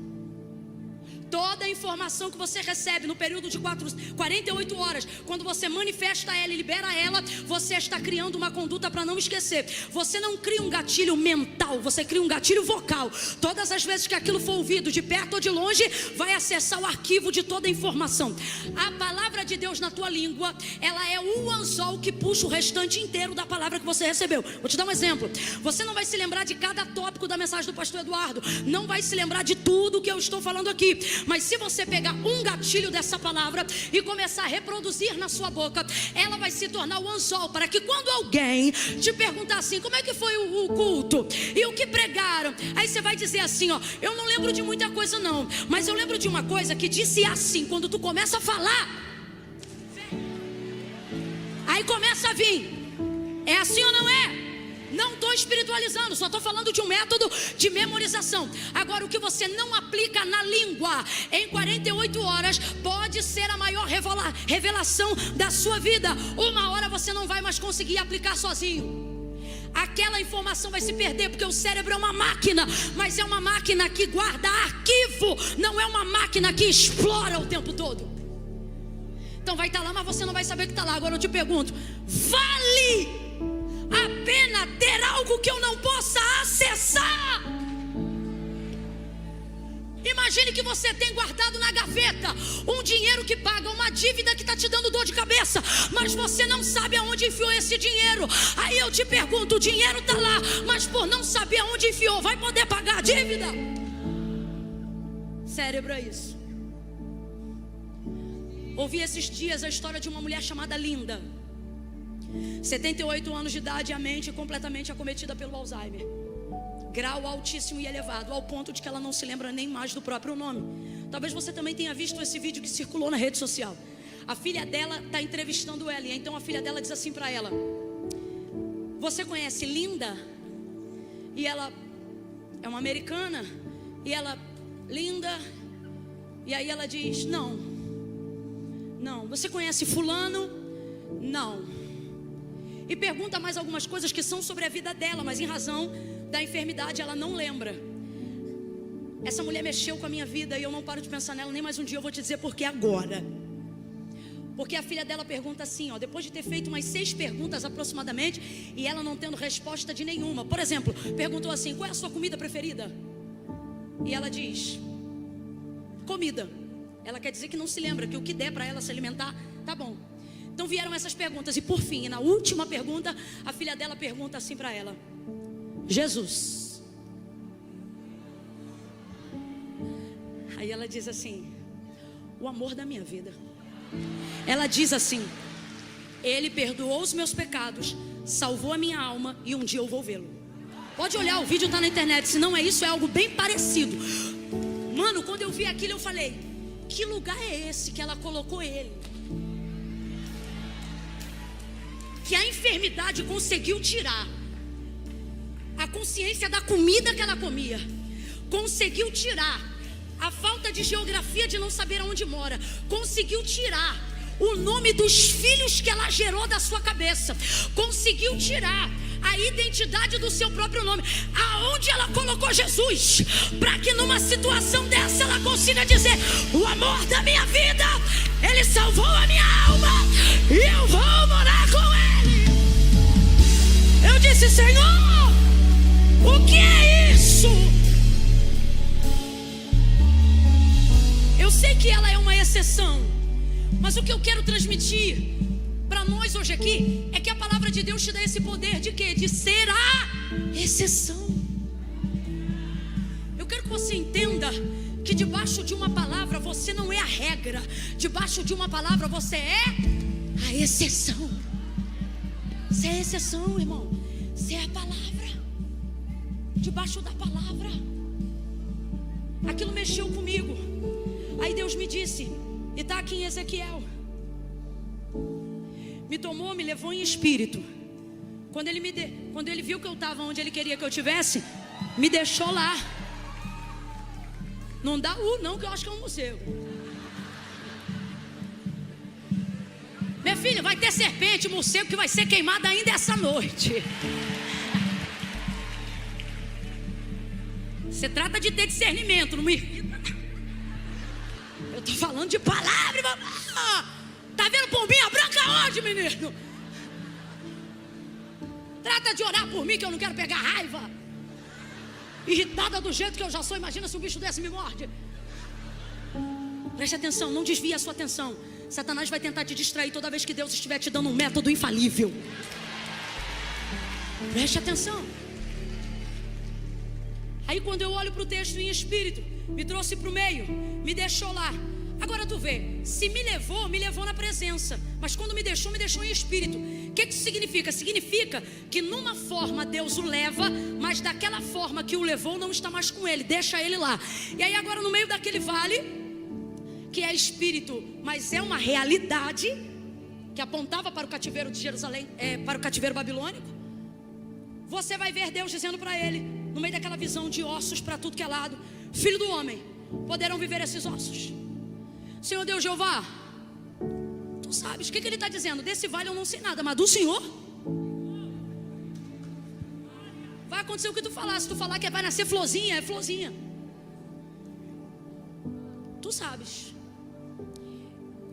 Toda a informação que você recebe no período de 48 horas, quando você manifesta ela e libera ela, você está criando uma conduta para não esquecer. Você não cria um gatilho mental, você cria um gatilho vocal. Todas as vezes que aquilo for ouvido, de perto ou de longe, vai acessar o arquivo de toda a informação. A palavra de Deus na tua língua, ela é o anzol que puxa o restante inteiro da palavra que você recebeu. Vou te dar um exemplo. Você não vai se lembrar de cada tópico da mensagem do pastor Eduardo, não vai se lembrar de tudo que eu estou falando aqui. Mas se você pegar um gatilho dessa palavra e começar a reproduzir na sua boca, ela vai se tornar o anzol para que quando alguém te perguntar assim, como é que foi o culto? E o que pregaram? Aí você vai dizer assim, ó, eu não lembro de muita coisa não, mas eu lembro de uma coisa que disse assim. Quando tu começa a falar, aí começa a vir. É assim ou não é? Não estou espiritualizando, só estou falando de um método de memorização. Agora, o que você não aplica na língua em 48 horas pode ser a maior revelação da sua vida. Uma hora você não vai mais conseguir aplicar sozinho. Aquela informação vai se perder, porque o cérebro é uma máquina, mas é uma máquina que guarda arquivo, não é uma máquina que explora o tempo todo. Então vai estar lá, mas você não vai saber que está lá. Agora eu te pergunto, vale a pena ter algo que eu não possa acessar? Imagine que você tem guardado na gaveta um dinheiro que paga uma dívida que está te dando dor de cabeça, mas você não sabe aonde enfiou esse dinheiro. Aí eu te pergunto, o dinheiro está lá, mas por não saber aonde enfiou, vai poder pagar a dívida? Cérebro é isso. Ouvi esses dias a história de uma mulher chamada Linda, 78 anos de idade, a mente completamente acometida pelo Alzheimer, grau altíssimo e elevado, ao ponto de que ela não se lembra nem mais do próprio nome. Talvez você também tenha visto esse vídeo que circulou na rede social. A filha dela está entrevistando ela, e então a filha dela diz assim para ela: você conhece Linda? E ela é uma americana, e ela, Linda, e aí ela diz, não. Você conhece fulano? Não. E pergunta mais algumas coisas que são sobre a vida dela, mas em razão da enfermidade ela não lembra. Essa mulher mexeu com a minha vida e eu não paro de pensar nela nem mais um dia. Eu vou te dizer por que agora. Porque a filha dela pergunta assim, ó, depois de ter feito umas 6 perguntas aproximadamente, e ela não tendo resposta de nenhuma. Por exemplo, perguntou assim, qual é a sua comida preferida? E ela diz, comida. Ela quer dizer que não se lembra, que o que der para ela se alimentar, tá bom. Então vieram essas perguntas, e por fim, na última pergunta, a filha dela pergunta assim para ela, Jesus. Aí ela diz assim, o amor da minha vida. Ela diz assim, ele perdoou os meus pecados, salvou a minha alma, e um dia eu vou vê-lo. Pode olhar, o vídeo está na internet. Se não é isso, é algo bem parecido. Mano, quando eu vi aquilo eu falei, que lugar é esse que ela colocou ele? Que a enfermidade conseguiu tirar a consciência da comida que ela comia, conseguiu tirar a falta de geografia, de não saber aonde mora, conseguiu tirar o nome dos filhos que ela gerou da sua cabeça, conseguiu tirar a identidade do seu próprio nome. Aonde ela colocou Jesus, para que numa situação dessa ela consiga dizer, o amor da minha vida Ele salvou a minha alma e eu vou morar com Ele. Eu disse: Senhor, o que é isso? Eu sei que ela é uma exceção, mas o que eu quero transmitir para nós hoje aqui é que a palavra de Deus te dá esse poder de quê? De ser a exceção. Eu quero que você entenda que debaixo de uma palavra você não é a regra. Debaixo de uma palavra você é a exceção. Você é a exceção, irmão. Você é a palavra. Debaixo da palavra. Aquilo mexeu comigo. Aí Deus me disse, e está aqui em Ezequiel: me tomou, me levou em espírito. Quando ele viu que eu estava onde Ele queria que eu estivesse, me deixou lá. Não dá não, que eu acho que é um morcego. Minha filha, vai ter serpente, morcego que vai ser queimado ainda essa noite. Você trata de ter discernimento, não me irrita. Eu estou falando de palavra, irmão. Tá vendo pombinha branca onde, menino? Trata de orar por mim, que eu não quero pegar raiva. Irritada do jeito que eu já sou, imagina se um bicho desse me morde. Preste atenção, não desvie a sua atenção. Satanás vai tentar te distrair toda vez que Deus estiver te dando um método infalível. Preste atenção. Aí quando eu olho para o texto em espírito, me trouxe para o meio, me deixou lá. Agora tu vê, se me levou na presença. Mas quando me deixou em espírito. O que isso significa? Significa que numa forma Deus o leva, mas daquela forma que o levou não está mais com ele, deixa ele lá. E aí agora no meio daquele vale, que é espírito, mas é uma realidade, que apontava para o cativeiro de Jerusalém, para o cativeiro babilônico. Você vai ver Deus dizendo para ele, no meio daquela visão de ossos para tudo que é lado: filho do homem, poderão viver esses ossos? Senhor Deus Jeová, tu sabes, o que ele está dizendo? Desse vale eu não sei nada, mas do Senhor vai acontecer o que tu falar. Se tu falar que vai nascer florzinha, é florzinha. Tu sabes.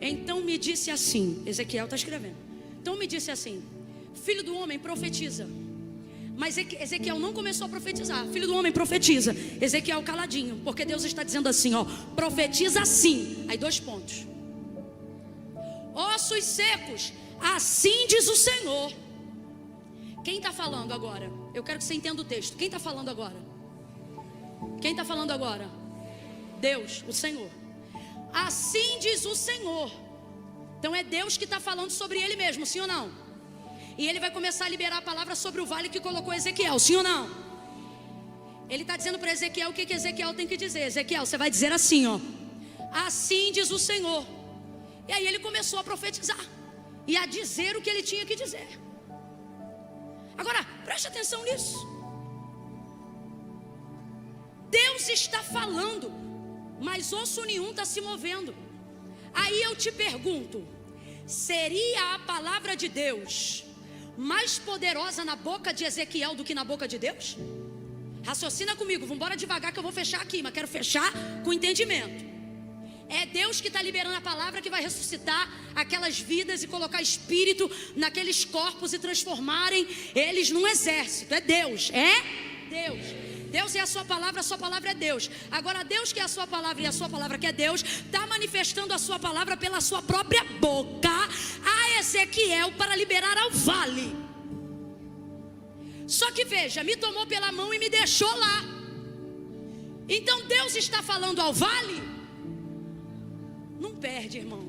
Então me disse assim, Ezequiel está escrevendo. Então me disse assim: filho do homem, profetiza. Mas Ezequiel não começou a profetizar. Filho do homem, profetiza. Ezequiel caladinho, porque Deus está dizendo assim, ó: profetiza assim. Aí 2 pontos. Ossos secos, assim diz o Senhor. Quem está falando agora? Eu quero que você entenda o texto. Quem está falando agora? Quem está falando agora? Deus, o Senhor. Assim diz o Senhor. Então é Deus que está falando sobre Ele mesmo, sim ou não? E Ele vai começar a liberar a palavra sobre o vale que colocou Ezequiel, sim ou não? Ele está dizendo para Ezequiel o que Ezequiel tem que dizer. Ezequiel, você vai dizer assim, ó: assim diz o Senhor. E aí ele começou a profetizar e a dizer o que ele tinha que dizer. Agora, preste atenção nisso. Deus está falando, mas osso nenhum está se movendo. Aí eu te pergunto: seria a palavra de Deus mais poderosa na boca de Ezequiel do que na boca de Deus? Raciocina comigo, vamos embora devagar que eu vou fechar aqui, mas quero fechar com entendimento. É Deus que está liberando a palavra que vai ressuscitar aquelas vidas e colocar espírito naqueles corpos e transformarem eles num exército. É Deus, Deus é a sua palavra é Deus. Agora Deus que é a sua palavra e a sua palavra que é Deus, está manifestando a sua palavra pela sua própria boca a Ezequiel para liberar ao vale. Só que veja, me tomou pela mão e me deixou lá. Então Deus está falando ao vale? Não perde, irmão.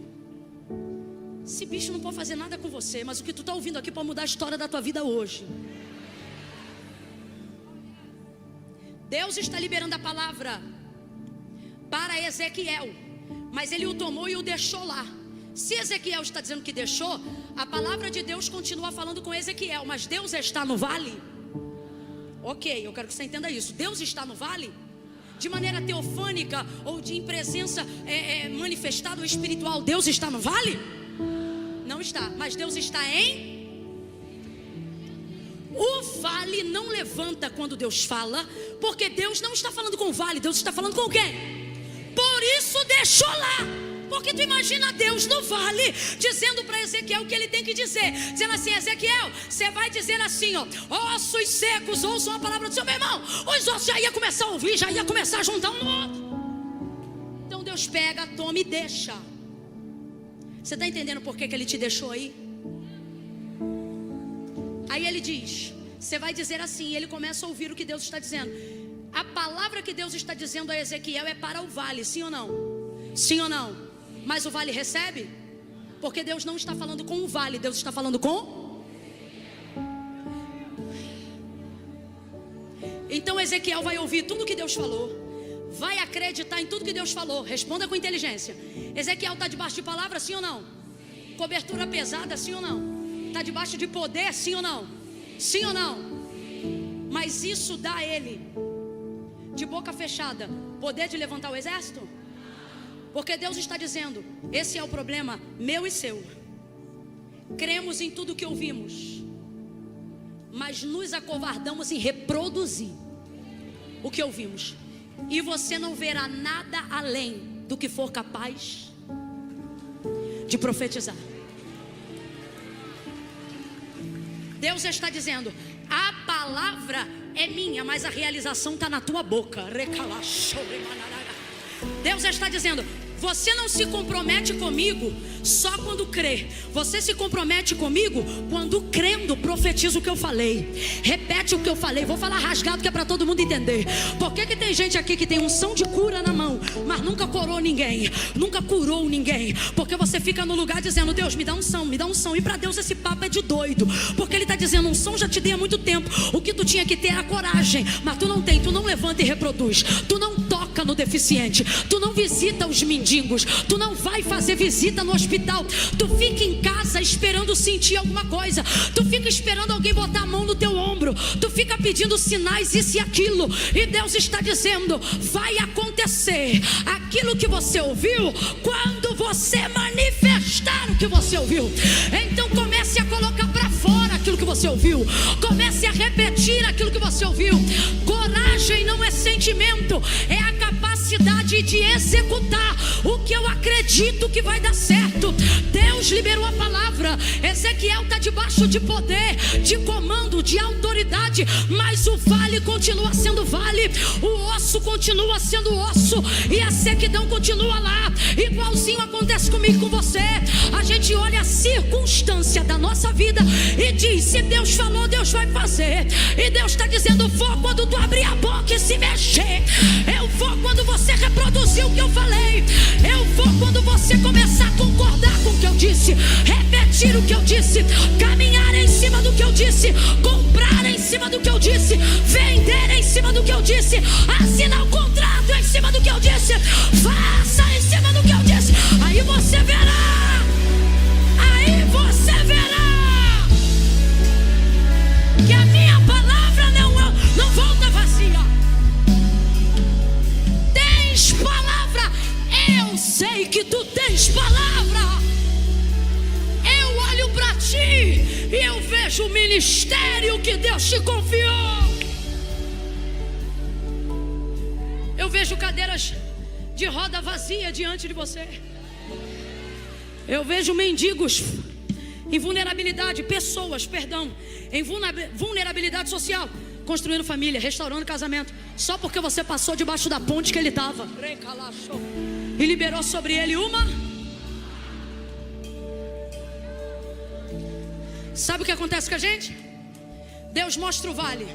Esse bicho não pode fazer nada com você, mas o que tu está ouvindo aqui pode mudar a história da tua vida hoje. Deus está liberando a palavra para Ezequiel, mas ele o tomou e o deixou lá. Se Ezequiel está dizendo que deixou, a palavra de Deus continua falando com Ezequiel, mas Deus está no vale? Ok, eu quero que você entenda isso. Deus está no vale? De maneira teofânica ou de em presença manifestada ou espiritual, Deus está no vale? Não está, mas Deus está em... O vale não levanta quando Deus fala, porque Deus não está falando com o vale, Deus está falando com quem? Por isso deixou lá. Porque tu imagina Deus no vale dizendo para Ezequiel o que ele tem que dizer, dizendo assim: Ezequiel, você vai dizer assim, ó, ossos secos ouçam a palavra do Senhor. Meu irmão, os ossos já ia começar a ouvir, já ia começar a juntar um no outro. Então Deus pega, toma e deixa. Você está entendendo por que ele te deixou aí? Aí ele diz, você vai dizer assim, e ele começa a ouvir o que Deus está dizendo. A palavra que Deus está dizendo a Ezequiel é para o vale, sim ou não? Sim ou não? Mas o vale recebe? Porque Deus não está falando com o vale, Deus está falando com... Então Ezequiel vai ouvir tudo que Deus falou, vai acreditar em tudo que Deus falou. Responda com inteligência. Ezequiel está debaixo de palavra, sim ou não? Cobertura pesada, sim ou não? Está debaixo de poder, sim ou não? Sim ou não? Mas isso dá a ele, de boca fechada, poder de levantar o exército? Porque Deus está dizendo, esse é o problema meu e seu. Cremos em tudo que ouvimos, mas nos acovardamos em reproduzir o que ouvimos. E você não verá nada além do que for capaz de profetizar. Deus está dizendo, a palavra é minha, mas a realização está na tua boca. Deus está dizendo, você não se compromete comigo só quando crê. Você se compromete comigo quando crendo profetiza o que eu falei, repete o que eu falei. Vou falar rasgado que é para todo mundo entender. Por que tem gente aqui que tem unção de cura na mão, mas nunca curou ninguém, nunca curou ninguém? Porque você fica no lugar dizendo, Deus me dá unção, me dá unção. E para Deus esse papo é de doido, porque Ele está dizendo, unção já te dei há muito tempo. O que tu tinha que ter era coragem, mas tu não tem. Tu não levanta e reproduz, tu não toca no deficiente, tu não visita os mendigos, tu não vai fazer visita no hospital, tu fica em casa esperando sentir alguma coisa, tu fica esperando alguém botar a mão no teu ombro, tu fica pedindo sinais, isso e aquilo. E Deus está dizendo, vai acontecer aquilo que você ouviu quando você manifestar o que você ouviu. Então comece a colocar para fora aquilo que você ouviu, comece a repetir aquilo que você ouviu. Coragem não é sentimento, é a capacidade de executar o que eu acredito que vai dar certo. Deus liberou a palavra, Ezequiel está debaixo de poder, de comando, de autoridade, mas o vale continua sendo vale, o osso continua sendo osso, e a sequidão continua lá. Igualzinho acontece comigo e com você. A gente olha a circunstância da nossa vida e diz, se Deus falou, Deus vai fazer. E Deus está dizendo, vou quando tu abrir a boca e se mexer, eu vou quando você reproduzir o que eu falei, eu vou quando você começar a concordar com o que eu disse, repetir o que eu disse, caminhar em cima do que eu disse, comprar em cima do que eu disse, vender em cima do que eu disse, assinar o contrato em cima do que eu disse, faça em cima do que eu disse. Aí você verá, aí você verá que a minha palavra não volta vazia. Tens palavra, eu sei que tu tens palavra. Eu olho para ti e eu vejo o ministério que Deus te confiou. Eu vejo cadeiras de roda vazia diante de você. Eu vejo mendigos em vulnerabilidade, pessoas, perdão, em vulnerabilidade social, construindo família, restaurando casamento, só porque você passou debaixo da ponte que ele estava e liberou sobre ele uma. Sabe o que acontece com a gente? Deus mostra o vale,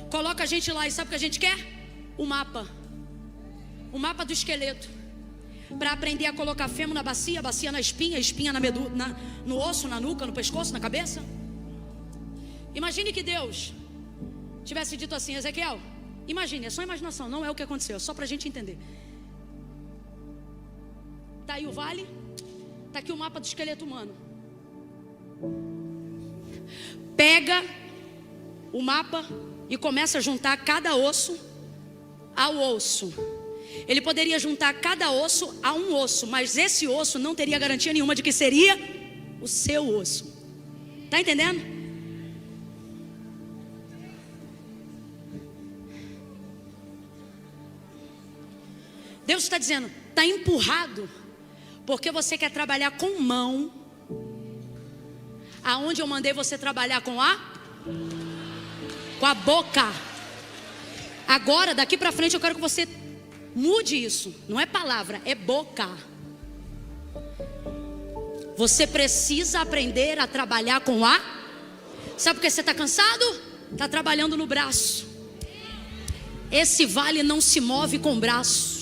coloca a gente lá, e sabe o que a gente quer? O mapa do esqueleto, para aprender a colocar fêmur na bacia, bacia na espinha, espinha no osso, na nuca, no pescoço, na cabeça. Imagine que Deus tivesse dito assim, Ezequiel, imagine, é só imaginação, não é o que aconteceu, é só para a gente entender. Está aí o vale, está aqui o mapa do esqueleto humano. Pega o mapa e começa a juntar cada osso ao osso. Ele poderia juntar cada osso a um osso, mas esse osso não teria garantia nenhuma de que seria o seu osso. Está entendendo? Deus está dizendo, está empurrado, Porque você quer trabalhar com mão, aonde eu mandei você trabalhar com a boca. Agora, daqui para frente, eu quero que você mude isso. Não é palavra, é boca. Você precisa aprender a trabalhar com a... Sabe por que você está cansado? Está trabalhando no braço. Esse vale não se move com braço.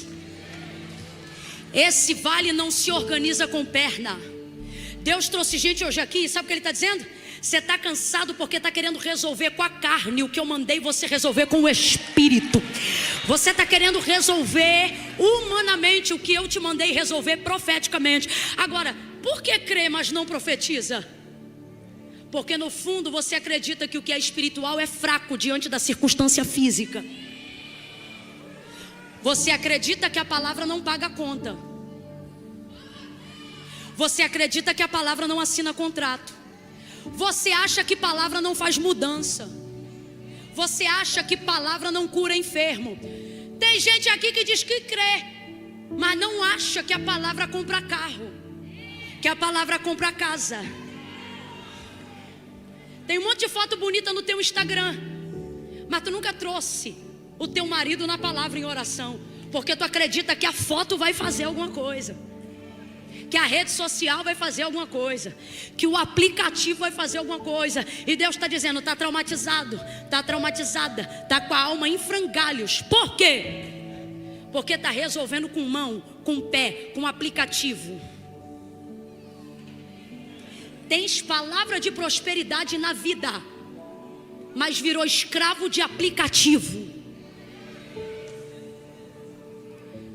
Esse vale não se organiza com perna. Deus trouxe gente hoje aqui, sabe o que Ele está dizendo? Você está cansado porque está querendo resolver com a carne o que eu mandei você resolver com o Espírito. Você está querendo resolver humanamente o que eu te mandei resolver profeticamente. Agora, por que crê, mas não profetiza? Porque no fundo você acredita que o que é espiritual é fraco diante da circunstância física. Você acredita que a palavra não paga a conta. Você acredita que a palavra não assina contrato. Você acha que palavra não faz mudança. Você acha que palavra não cura enfermo. Tem gente aqui que diz que crê, mas não acha que a palavra compra carro, que a palavra compra casa. Tem um monte de foto bonita no teu Instagram, mas tu nunca trouxe o teu marido na palavra em oração, porque tu acredita que a foto vai fazer alguma coisa, que a rede social vai fazer alguma coisa, que o aplicativo vai fazer alguma coisa. E Deus está dizendo, está traumatizado, está traumatizada, está com a alma em frangalhos. Por quê? Porque está resolvendo com mão, com pé, com aplicativo. Tens palavra de prosperidade na vida, mas virou escravo de aplicativo,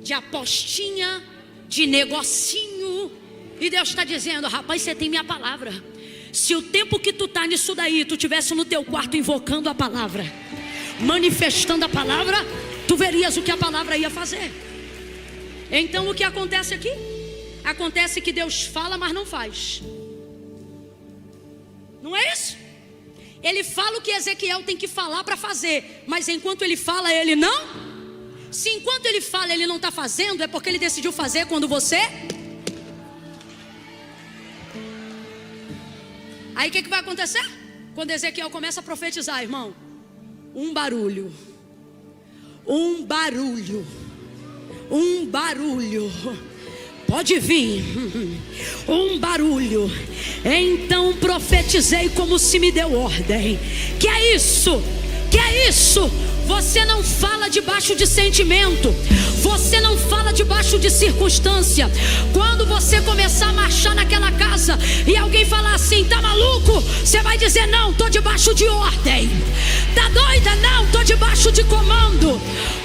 de apostinha, de negocinho. E Deus está dizendo, rapaz, você tem minha palavra. Se o tempo que tu está nisso daí, tu estivesse no teu quarto invocando a palavra, manifestando a palavra, tu verias o que a palavra ia fazer. Então o que acontece aqui? Acontece que Deus fala, mas não faz. Não é isso? Ele fala o que Ezequiel tem que falar para fazer, mas enquanto ele fala, ele não. Se enquanto ele fala, ele não está fazendo, é porque ele decidiu fazer quando você... Aí o que vai acontecer? Quando Ezequiel começa a profetizar, irmão, um barulho, pode vir, um barulho. Então profetizei como se me deu ordem. Que é isso? Que é isso? Você não fala debaixo de sentimento, você não fala debaixo de circunstância. Quando você começar a marchar naquela casa e alguém falar assim, tá maluco? Você vai dizer, não, tô debaixo de ordem. Tá doida? Não, tô debaixo de comando.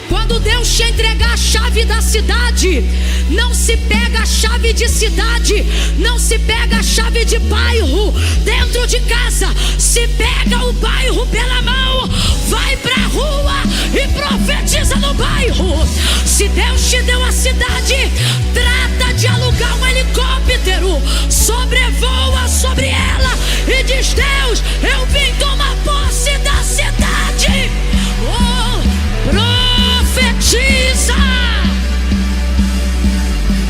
Quando Deus te entregar a chave da cidade, não se pega a chave de cidade, não se pega a chave de bairro dentro de casa. Se pega o bairro pela mão, vai pra rua e profetiza no bairro. Se Deus te deu a cidade, trata de alugar um helicóptero, sobrevoa sobre ela e diz, Deus, eu vim tomar posse da cidade. Profetiza.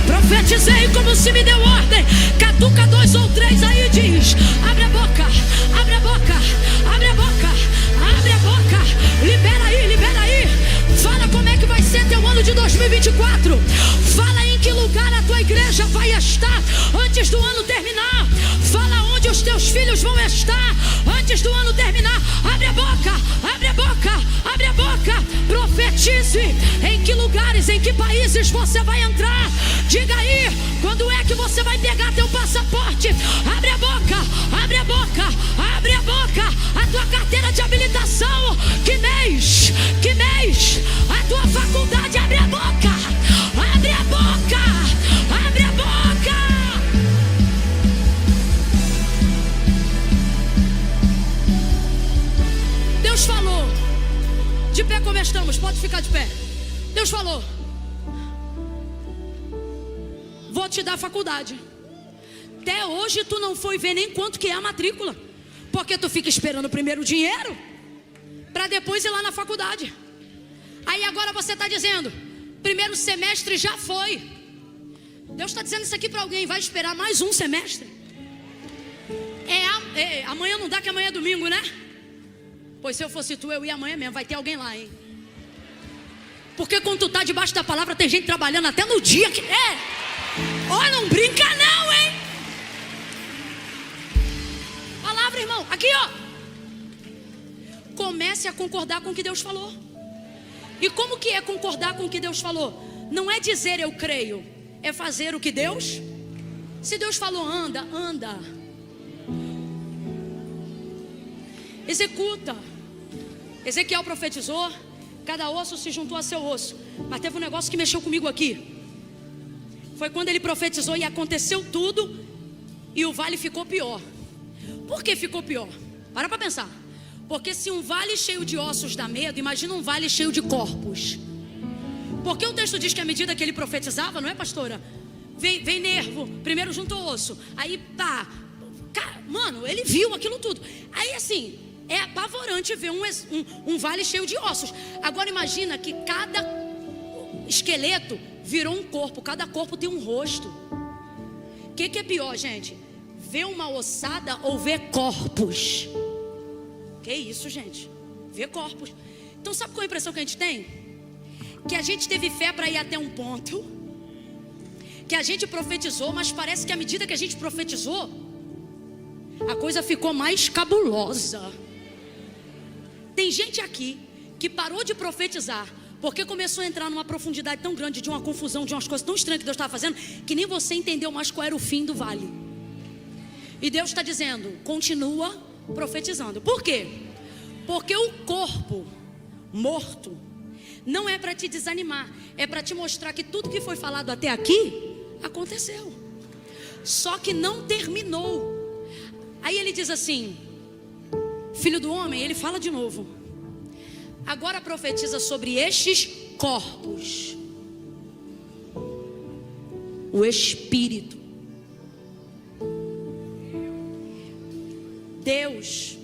Profetizei como se me deu ordem. Catuca 2 ou 3 aí e diz, abre a boca, abre a boca, abre a boca, abre a boca. Libera aí, libera aí. Fala como é que vai ser teu ano de 2024. Fala em que lugar a tua igreja vai estar antes do ano terminar. Fala onde os teus filhos vão estar antes do ano terminar. Abre a boca, abre a boca, abre a boca. Profetize em que lugares, em que países você vai entrar. Diga aí, quando é que você vai pegar teu passaporte. Abre a boca, abre a boca, abre a boca. A tua carteira de habilitação. Que mês, que mês. A tua faculdade, abre a boca, abre a boca, abre a boca. Deus falou. De pé como estamos, pode ficar de pé. Deus falou, vou te dar faculdade. Até hoje tu não foi ver nem quanto que é a matrícula, porque tu fica esperando primeiro o dinheiro para depois ir lá na faculdade. Aí agora você está dizendo, primeiro semestre já foi, Deus está dizendo isso aqui para alguém. Vai esperar mais um semestre? Amanhã não dá, que amanhã é domingo, né? Pois se eu fosse tu, eu ia amanhã mesmo. Vai ter alguém lá, hein? Porque quando tu tá debaixo da palavra, tem gente trabalhando até no dia que... Ó, não brinca não, hein? Palavra, irmão. Aqui, ó. Comece a concordar com o que Deus falou. E como que é concordar com o que Deus falou? Não é dizer eu creio, é fazer o que Deus... Se Deus falou anda, anda. Executa. Ezequiel profetizou, cada osso se juntou a seu osso. Mas teve um negócio que mexeu comigo aqui. Foi quando ele profetizou e aconteceu tudo, e o vale ficou pior. Por que ficou pior? Para pensar. Porque se um vale cheio de ossos dá medo, imagina um vale cheio de corpos. Porque o texto diz que à medida que ele profetizava, não é, pastora? Vem nervo, primeiro juntou osso, aí pá. Mano, ele viu aquilo tudo. Aí assim, é apavorante ver um vale cheio de ossos. Agora imagina que cada esqueleto virou um corpo. Cada corpo tem um rosto. O que é pior, gente? Ver uma ossada ou ver corpos? Que isso, gente? Ver corpos. Então sabe qual é a impressão que a gente tem? Que a gente teve fé para ir até um ponto, que a gente profetizou, mas parece que à medida que a gente profetizou, a coisa ficou mais cabulosa. Tem gente aqui que parou de profetizar porque começou a entrar numa profundidade tão grande, de uma confusão, de umas coisas tão estranhas que Deus estava fazendo, que nem você entendeu mais qual era o fim do vale. E Deus está dizendo, continua profetizando. Por quê? Porque o corpo morto não é para te desanimar, é para te mostrar que tudo que foi falado até aqui aconteceu, só que não terminou. Aí ele diz assim, filho do homem, ele fala de novo, agora profetiza sobre estes corpos, o Espírito. Deus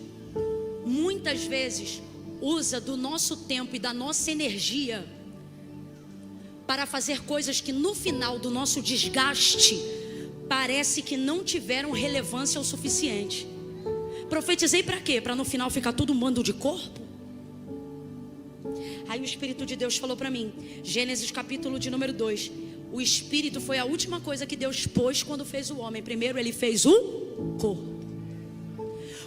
muitas vezes usa do nosso tempo e da nossa energia para fazer coisas que no final do nosso desgaste parece que não tiveram relevância o suficiente. Profetizei para quê? Para no final ficar tudo um bando de corpo? Aí o Espírito de Deus falou para mim, Gênesis capítulo de número 2, o Espírito foi a última coisa que Deus pôs quando fez o homem. Primeiro ele fez o corpo,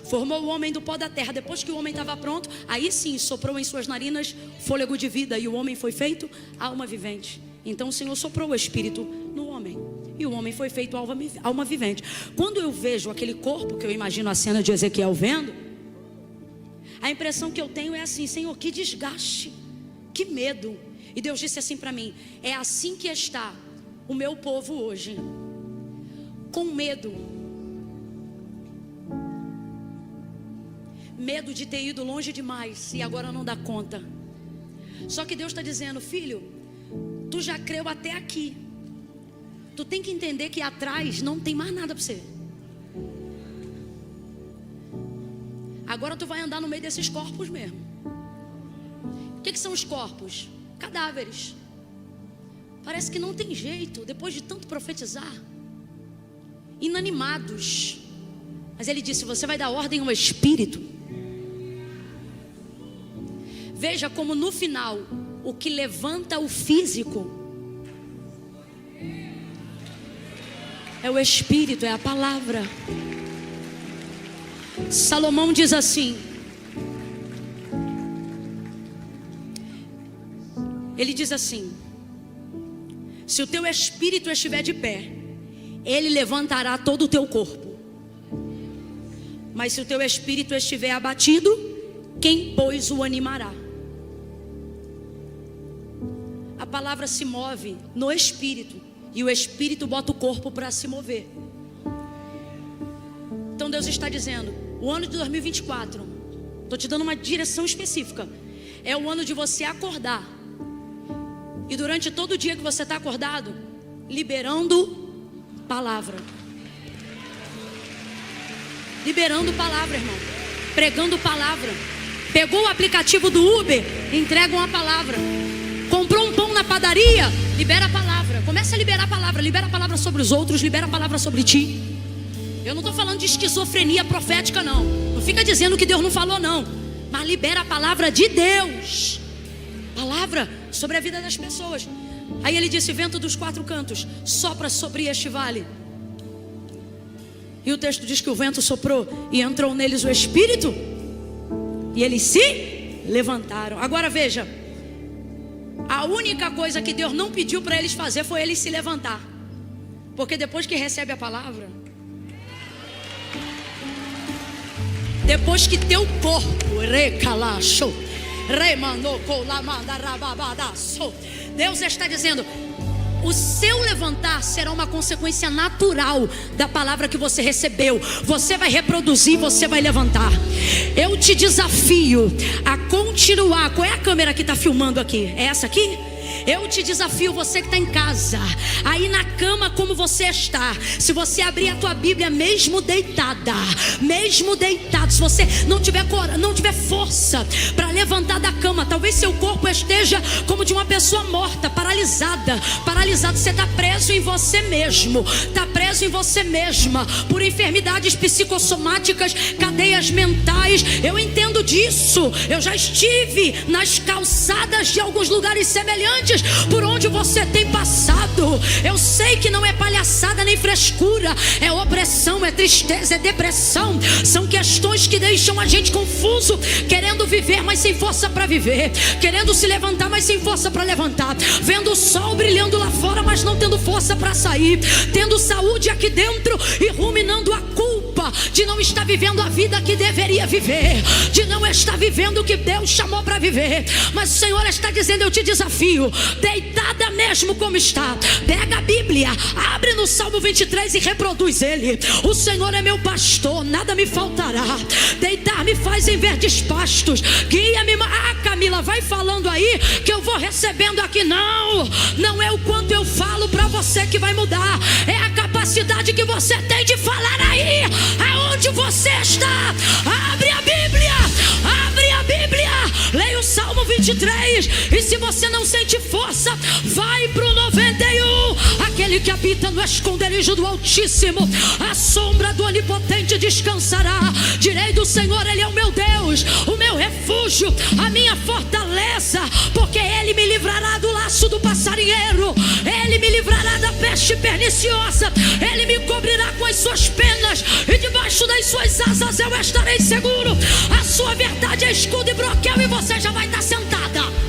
formou o homem do pó da terra. Depois que o homem estava pronto, aí sim soprou em suas narinas fôlego de vida, e o homem foi feito alma vivente. Então o Senhor soprou o Espírito no homem, e o homem foi feito alma vivente. Quando eu vejo aquele corpo, que eu imagino a cena de Ezequiel vendo, a impressão que eu tenho é assim, Senhor, que desgaste, que medo. E Deus disse assim para mim, é assim que está o meu povo hoje, com medo. Medo de ter ido longe demais e agora não dá conta. Só que Deus está dizendo, filho, tu já creu até aqui, tu tem que entender que atrás não tem mais nada para você. Agora tu vai andar no meio desses corpos mesmo. O que são os corpos? Cadáveres. Parece que não tem jeito, depois de tanto profetizar, inanimados. Mas ele disse, você vai dar ordem ao Espírito. Veja como no final, o que levanta o físico é o Espírito, é a palavra. Salomão diz assim, ele diz assim, se o teu espírito estiver de pé, ele levantará todo o teu corpo. Mas se o teu espírito estiver abatido, quem pois o animará? A palavra se move no espírito, e o espírito bota o corpo para se mover. Então Deus está dizendo, o ano de 2024, estou te dando uma direção específica, é o ano de você acordar, e durante todo o dia que você está acordado, liberando palavra. Liberando palavra, irmão. Pregando palavra. Pegou o aplicativo do Uber, entrega uma palavra. Comprou um pão na padaria, libera a palavra. Começa a liberar a palavra. Libera a palavra sobre os outros, libera a palavra sobre ti. Eu não estou falando de esquizofrenia profética, não. Não fica dizendo que Deus não falou, não. Mas libera a palavra de Deus. Palavra sobre a vida das pessoas. Aí ele disse: vento dos quatro cantos, sopra sobre este vale. E o texto diz que o vento soprou e entrou neles o Espírito, e eles se levantaram. Agora veja, a única coisa que Deus não pediu para eles fazer foi eles se levantar. Porque depois que recebe a palavra, depois que teu corpo recalachou, Deus está dizendo: o seu levantar será uma consequência natural da palavra que você recebeu. Você vai reproduzir, você vai levantar. Eu te desafio a continuar. Qual é a câmera que está filmando aqui? É essa aqui? Eu te desafio, você que está em casa, aí na cama como você está, se você abrir a tua Bíblia mesmo deitada, se você não tiver força para levantar da cama, talvez seu corpo esteja como de uma pessoa morta, paralisada, você está preso em você mesmo, está preso em você mesma, por enfermidades psicossomáticas, cadeias mentais. Eu entendo disso, eu já estive nas calçadas de alguns lugares semelhantes por onde você tem passado. Eu sei que não é palhaçada nem frescura, é opressão, é tristeza, é depressão. São questões que deixam a gente confuso, querendo viver, mas sem força para viver, querendo se levantar, mas sem força para levantar, vendo o sol brilhando lá fora, mas não tendo força para sair, tendo saúde aqui dentro e ruminando a culpa de não estar vivendo a vida que deveria viver, de não estar vivendo o que Deus chamou para viver. Mas o Senhor está dizendo: eu te desafio, deitada mesmo como está, pega a Bíblia, abre no Salmo 23 e reproduz ele. O Senhor é meu pastor, nada me faltará. Deitar-me faz em verdes pastos, guia-me. Camila, vai falando aí que eu vou recebendo aqui. Não é o quanto eu falo para você que vai mudar, é a capacidade que você tem de falar aí, aonde você está. Abre a Bíblia, leia o Salmo 23, e se você não sente força, vai pro 91. Aquele que habita no esconderijo do Altíssimo, a sombra do Onipotente descansará. Direi do Senhor: Ele é o meu Deus, o meu refúgio, a minha fortaleza, porque Ele me livrará do laço do passarinheiro, Ele me livrará da peste perniciosa, Ele me cobrirá com as suas penas, e debaixo das suas asas eu estarei seguro. A sua verdade é escudo e broquel, e você já vai estar sentada.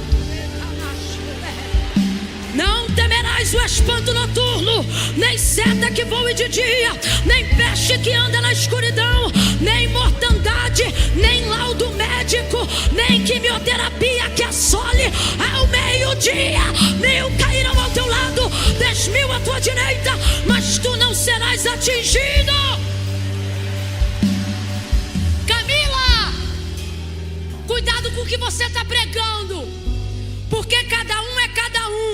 Não temerás o espanto noturno, nem seta que voe de dia, nem peste que anda na escuridão, nem mortandade, nem laudo médico, nem quimioterapia que assole ao meio-dia. 1000 cairão ao teu lado, 10.000 à tua direita, mas tu não serás atingido. Camila, cuidado com o que você está pregando, porque cada um é cada um.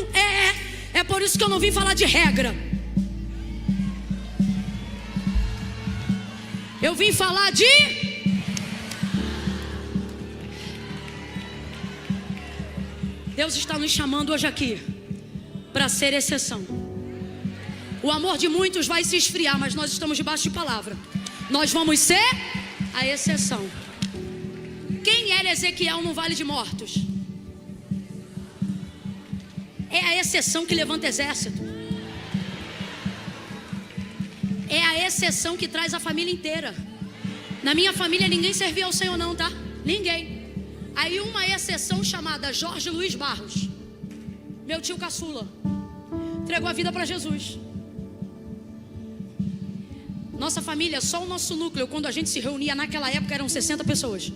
É por isso que eu não vim falar de regra. Eu vim falar de... Deus está nos chamando hoje aqui para ser exceção. O amor de muitos vai se esfriar, mas nós estamos debaixo de palavra. Nós vamos ser a exceção. Quem era Ezequiel no Vale de Mortos? É a exceção que levanta exército. É a exceção que traz a família inteira. Na minha família ninguém servia ao Senhor não, tá? Ninguém. Aí uma exceção chamada Jorge Luiz Barros, meu tio caçula, entregou a vida para Jesus. Nossa família, só o nosso núcleo, quando a gente se reunia naquela época, eram 60 pessoas.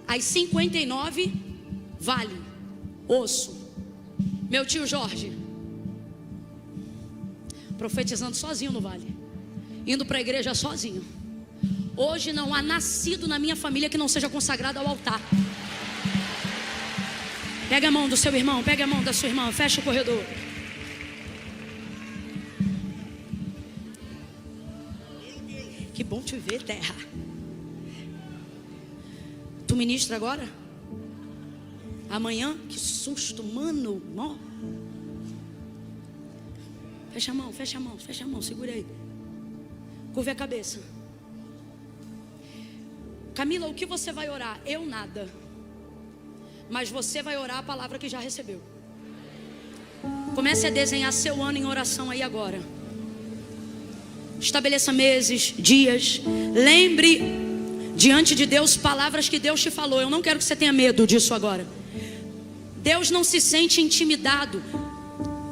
As 59, vale, osso. Meu tio Jorge, profetizando sozinho no vale, indo para a igreja sozinho. Hoje não há nascido na minha família que não seja consagrado ao altar. Pega a mão do seu irmão, pega a mão da sua irmã, fecha o corredor. Que bom te ver, terra. Tu ministra agora? Amanhã? Que susto, mano. Fecha a mão, fecha a mão, fecha a mão, segura aí. Curve a cabeça. Camila, o que você vai orar? Eu nada. Mas você vai orar a palavra que já recebeu. Comece a desenhar seu ano em oração aí agora. Estabeleça meses, dias. Lembre diante de Deus palavras que Deus te falou. Eu não quero que você tenha medo disso agora. Deus não se sente intimidado.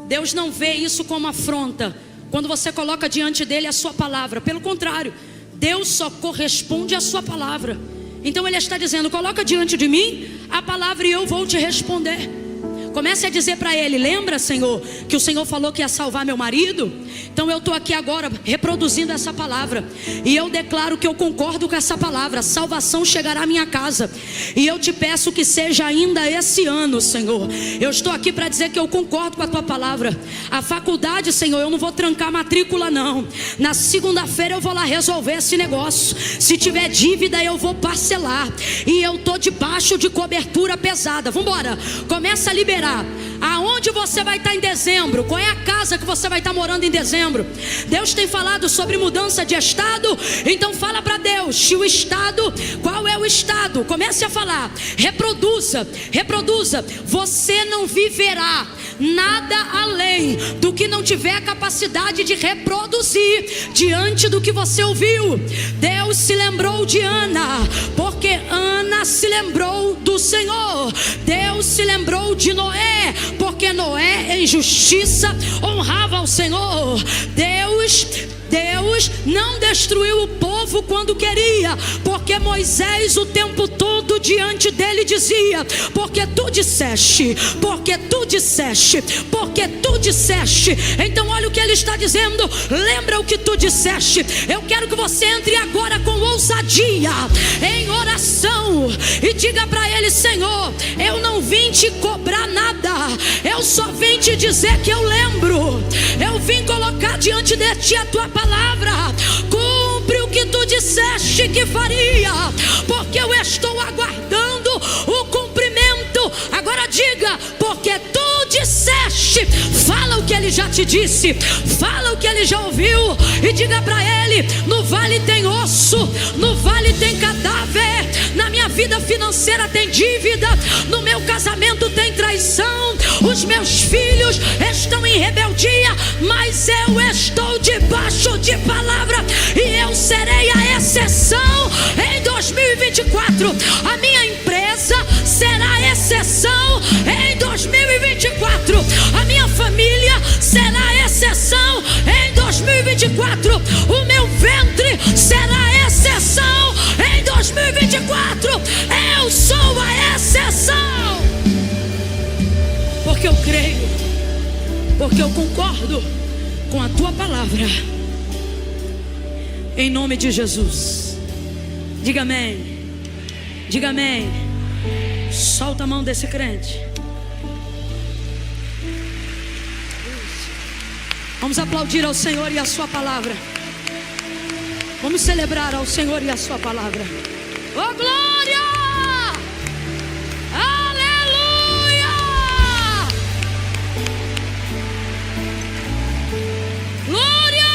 Deus não vê isso como afronta quando você coloca diante dele a sua palavra. Pelo contrário, Deus só corresponde à sua palavra. Então ele está dizendo: coloca diante de mim a palavra e eu vou te responder. Comece a dizer para ele: lembra, Senhor, que o Senhor falou que ia salvar meu marido? Então eu estou aqui agora reproduzindo essa palavra, e eu declaro que eu concordo com essa palavra. Salvação chegará à minha casa, e eu te peço que seja ainda esse ano, Senhor. Eu estou aqui para dizer que eu concordo com a tua palavra. A faculdade, Senhor, eu não vou trancar matrícula não. Na segunda-feira eu vou lá resolver esse negócio. Se tiver dívida eu vou parcelar, e eu estou debaixo de cobertura pesada. Vamos embora, começa a liberar. Aonde você vai estar em dezembro? Qual é a casa que você vai estar morando em dezembro? Deus tem falado sobre mudança de estado. Então fala para Deus, se o estado, qual é o estado? Comece a falar, reproduza, reproduza. Você não viverá nada além do que não tiver a capacidade de reproduzir diante do que você ouviu. Deus se lembrou de Ana, porque Ana se lembrou do Senhor. Deus se lembrou de Noé, porque Noé em justiça honrava ao Senhor. Deus não destruiu o povo quando queria, porque Moisés o tempo todo diante dele dizia: porque tu disseste, porque tu disseste, porque tu disseste. Então olha o que ele está dizendo: lembra o que tu disseste. Eu quero que você entre agora com ousadia em oração e diga para ele: Senhor, eu não vim te cobrar nada, eu só vim te dizer que eu lembro. Eu vim colocar diante de ti a tua palavra. Cumpre o que tu disseste que faria, porque eu estou aguardando o cumprimento. Agora diga: porque tu disseste. Fala o que ele já te disse, fala o que ele já ouviu, e diga para ele: no vale tem osso, no vale tem cadáver, na minha vida financeira tem dívida, no meu casamento tem traição, os meus filhos estão em rebeldia, mas eu estou debaixo de palavra, e eu serei a exceção em 2024. A minha empresa será a exceção em 2024. A minha família será a exceção em 2024. O meu ventre será a exceção em 2024. Eu sou a exceção, porque eu creio, porque eu concordo com a tua palavra. Em nome de Jesus. Diga amém. Diga amém. Solta a mão desse crente. Vamos aplaudir ao Senhor e a sua palavra. Vamos celebrar ao Senhor e a sua palavra. Oh, glória! Aleluia! Glória!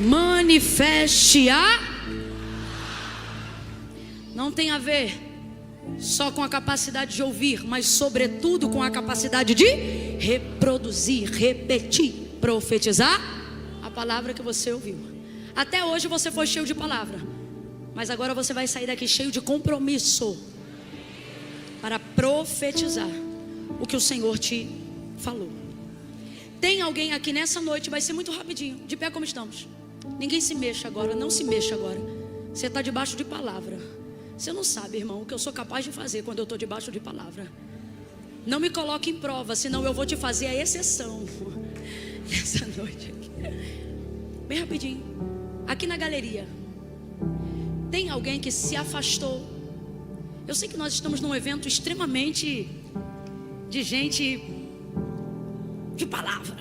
Manifeste a. Não tem a ver só com a capacidade de ouvir, mas sobretudo com a capacidade de reproduzir, repetir, profetizar a palavra que você ouviu. Até hoje você foi cheio de palavra, mas agora você vai sair daqui cheio de compromisso para profetizar o que o Senhor te falou. Tem alguém aqui nessa noite, vai ser muito rapidinho, de pé como estamos. Ninguém se mexa agora, não se mexa agora. Você está debaixo de palavra. Você não sabe, irmão, o que eu sou capaz de fazer quando eu estou debaixo de palavra. Não me coloque em prova, senão eu vou te fazer a exceção nessa noite aqui. Bem rapidinho. Aqui na galeria tem alguém que se afastou. Eu sei que nós estamos num evento extremamente de gente de palavra,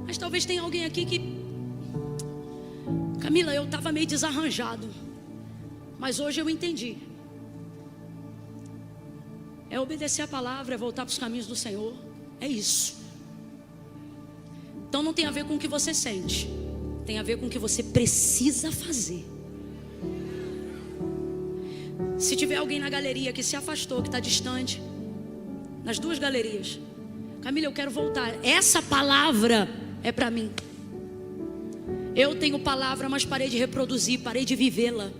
mas talvez tenha alguém aqui que: Camila, eu estava meio desarranjado, Mas hoje eu entendi. É obedecer a palavra, é voltar para os caminhos do Senhor. É isso. Então não tem a ver com o que você sente, tem a ver com o que você precisa fazer. Se tiver alguém na galeria que se afastou, que está distante, nas duas galerias, Camila, eu quero voltar. Essa palavra é para mim. Eu tenho palavra, mas parei de reproduzir, parei de vivê-la.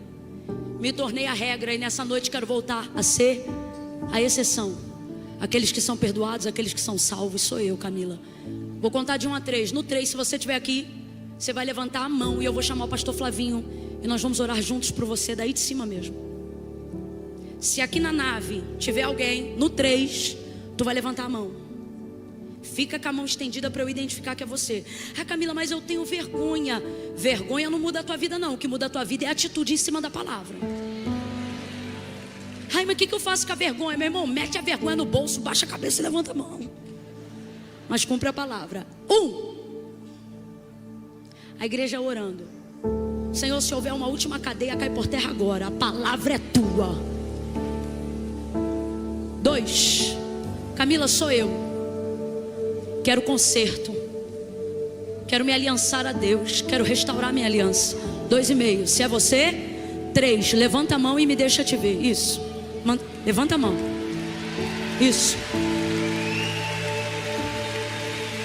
Me tornei a regra e nessa noite quero voltar a ser a exceção. Aqueles que são perdoados, aqueles que são salvos, sou eu, Camila. Vou contar de 1 a 3. No 3, se você estiver aqui, você vai levantar a mão e eu vou chamar o pastor Flavinho e nós vamos orar juntos por você, daí de cima mesmo. Se aqui na nave tiver alguém, no 3, tu vai levantar a mão. Fica com a mão estendida para eu identificar que é você. Ah, Camila, mas eu tenho vergonha. Vergonha não muda a tua vida não. O que muda a tua vida é a atitude em cima da palavra. Ai, mas o que eu faço com a vergonha? Meu irmão, mete a vergonha no bolso, baixa a cabeça e levanta a mão. Mas cumpre a palavra. 1. A igreja orando. Senhor, se houver uma última cadeia, cai por terra agora. A palavra é tua. 2. Camila, sou eu. Quero conserto. Quero me aliançar a Deus. Quero restaurar minha aliança. 2,5. Se é você, 3. Levanta a mão e me deixa te ver. Isso. Levanta a mão. Isso.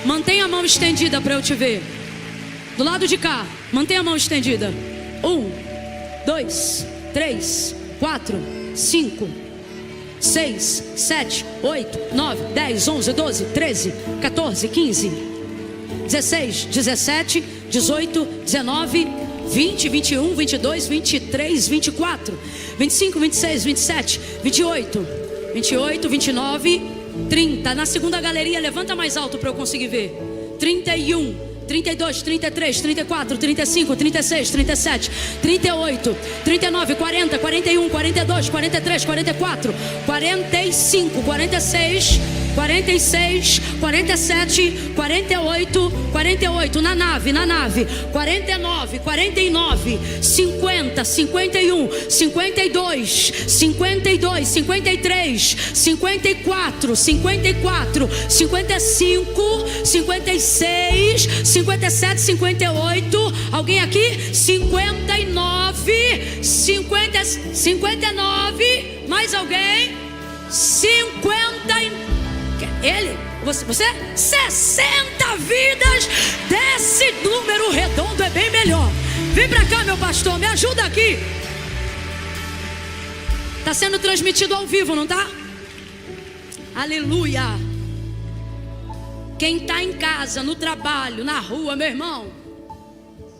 Mantenha a mão estendida para eu te ver. Do lado de cá, mantenha a mão estendida. 1, 2, 3, 4, 5, 6, 7, 8, 9, 10, 11, 12, 13, 14, 15, 16, 17, 18, 19, 20, 21, 22, 23, 24, 25, 26, 27, 28, 28, 29, 30. Na segunda galeria, levanta mais alto para eu conseguir ver. 31, 32, 33, 34, 35, 36, 37, 38, 39, 40, 41, 42, 43, 44, 45, 46, 46, 47, 48, 48, na nave, 49, 49, 50, 51, 52, 52, 53, 54, 54, 55, 56, 57, 58, alguém aqui? 59, 50, 59, mais alguém? 50. Ele, você, 60 vidas desse número redondo é bem melhor. Vem pra cá, meu pastor, me ajuda aqui. Tá sendo transmitido ao vivo, não tá? Aleluia. Quem tá em casa, no trabalho, na rua, meu irmão,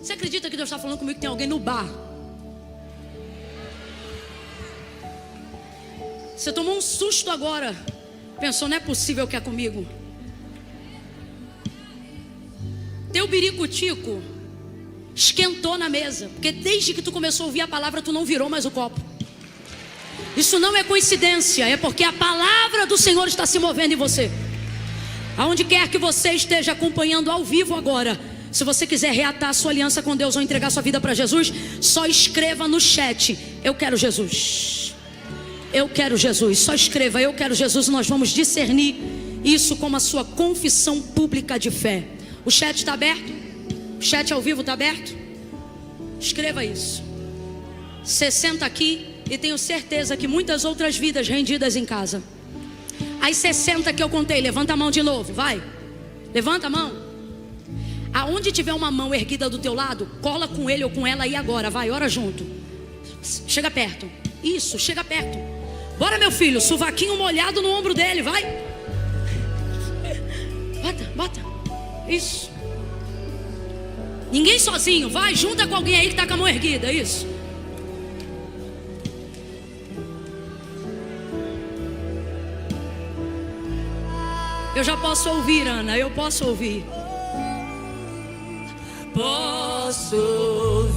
você acredita que Deus está falando comigo que tem alguém no bar? Você tomou um susto agora. Pensou, não é possível que é comigo. Teu biricutico esquentou na mesa, porque desde que tu começou a ouvir a palavra, tu não virou mais o copo. Isso não é coincidência, é porque a palavra do Senhor está se movendo em você. Aonde quer que você esteja acompanhando ao vivo agora, se você quiser reatar a sua aliança com Deus ou entregar sua vida para Jesus, só escreva no chat: eu quero Jesus. Eu quero Jesus. Só escreva: eu quero Jesus. Nós vamos discernir isso como a sua confissão pública de fé. O chat está aberto? O chat ao vivo está aberto? Escreva isso. 60 aqui, e tenho certeza que muitas outras vidas rendidas em casa. As 60 que eu contei, levanta a mão de novo, vai. Levanta a mão. Aonde tiver uma mão erguida do teu lado, cola com ele ou com ela aí agora, vai, ora junto. Chega perto. Isso, chega perto. Bora, meu filho, sovaquinho molhado no ombro dele, vai. Bota. Isso. Ninguém sozinho, vai, junta com alguém aí que está com a mão erguida, isso. Eu já posso ouvir, Ana, eu posso ouvir. Posso ouvir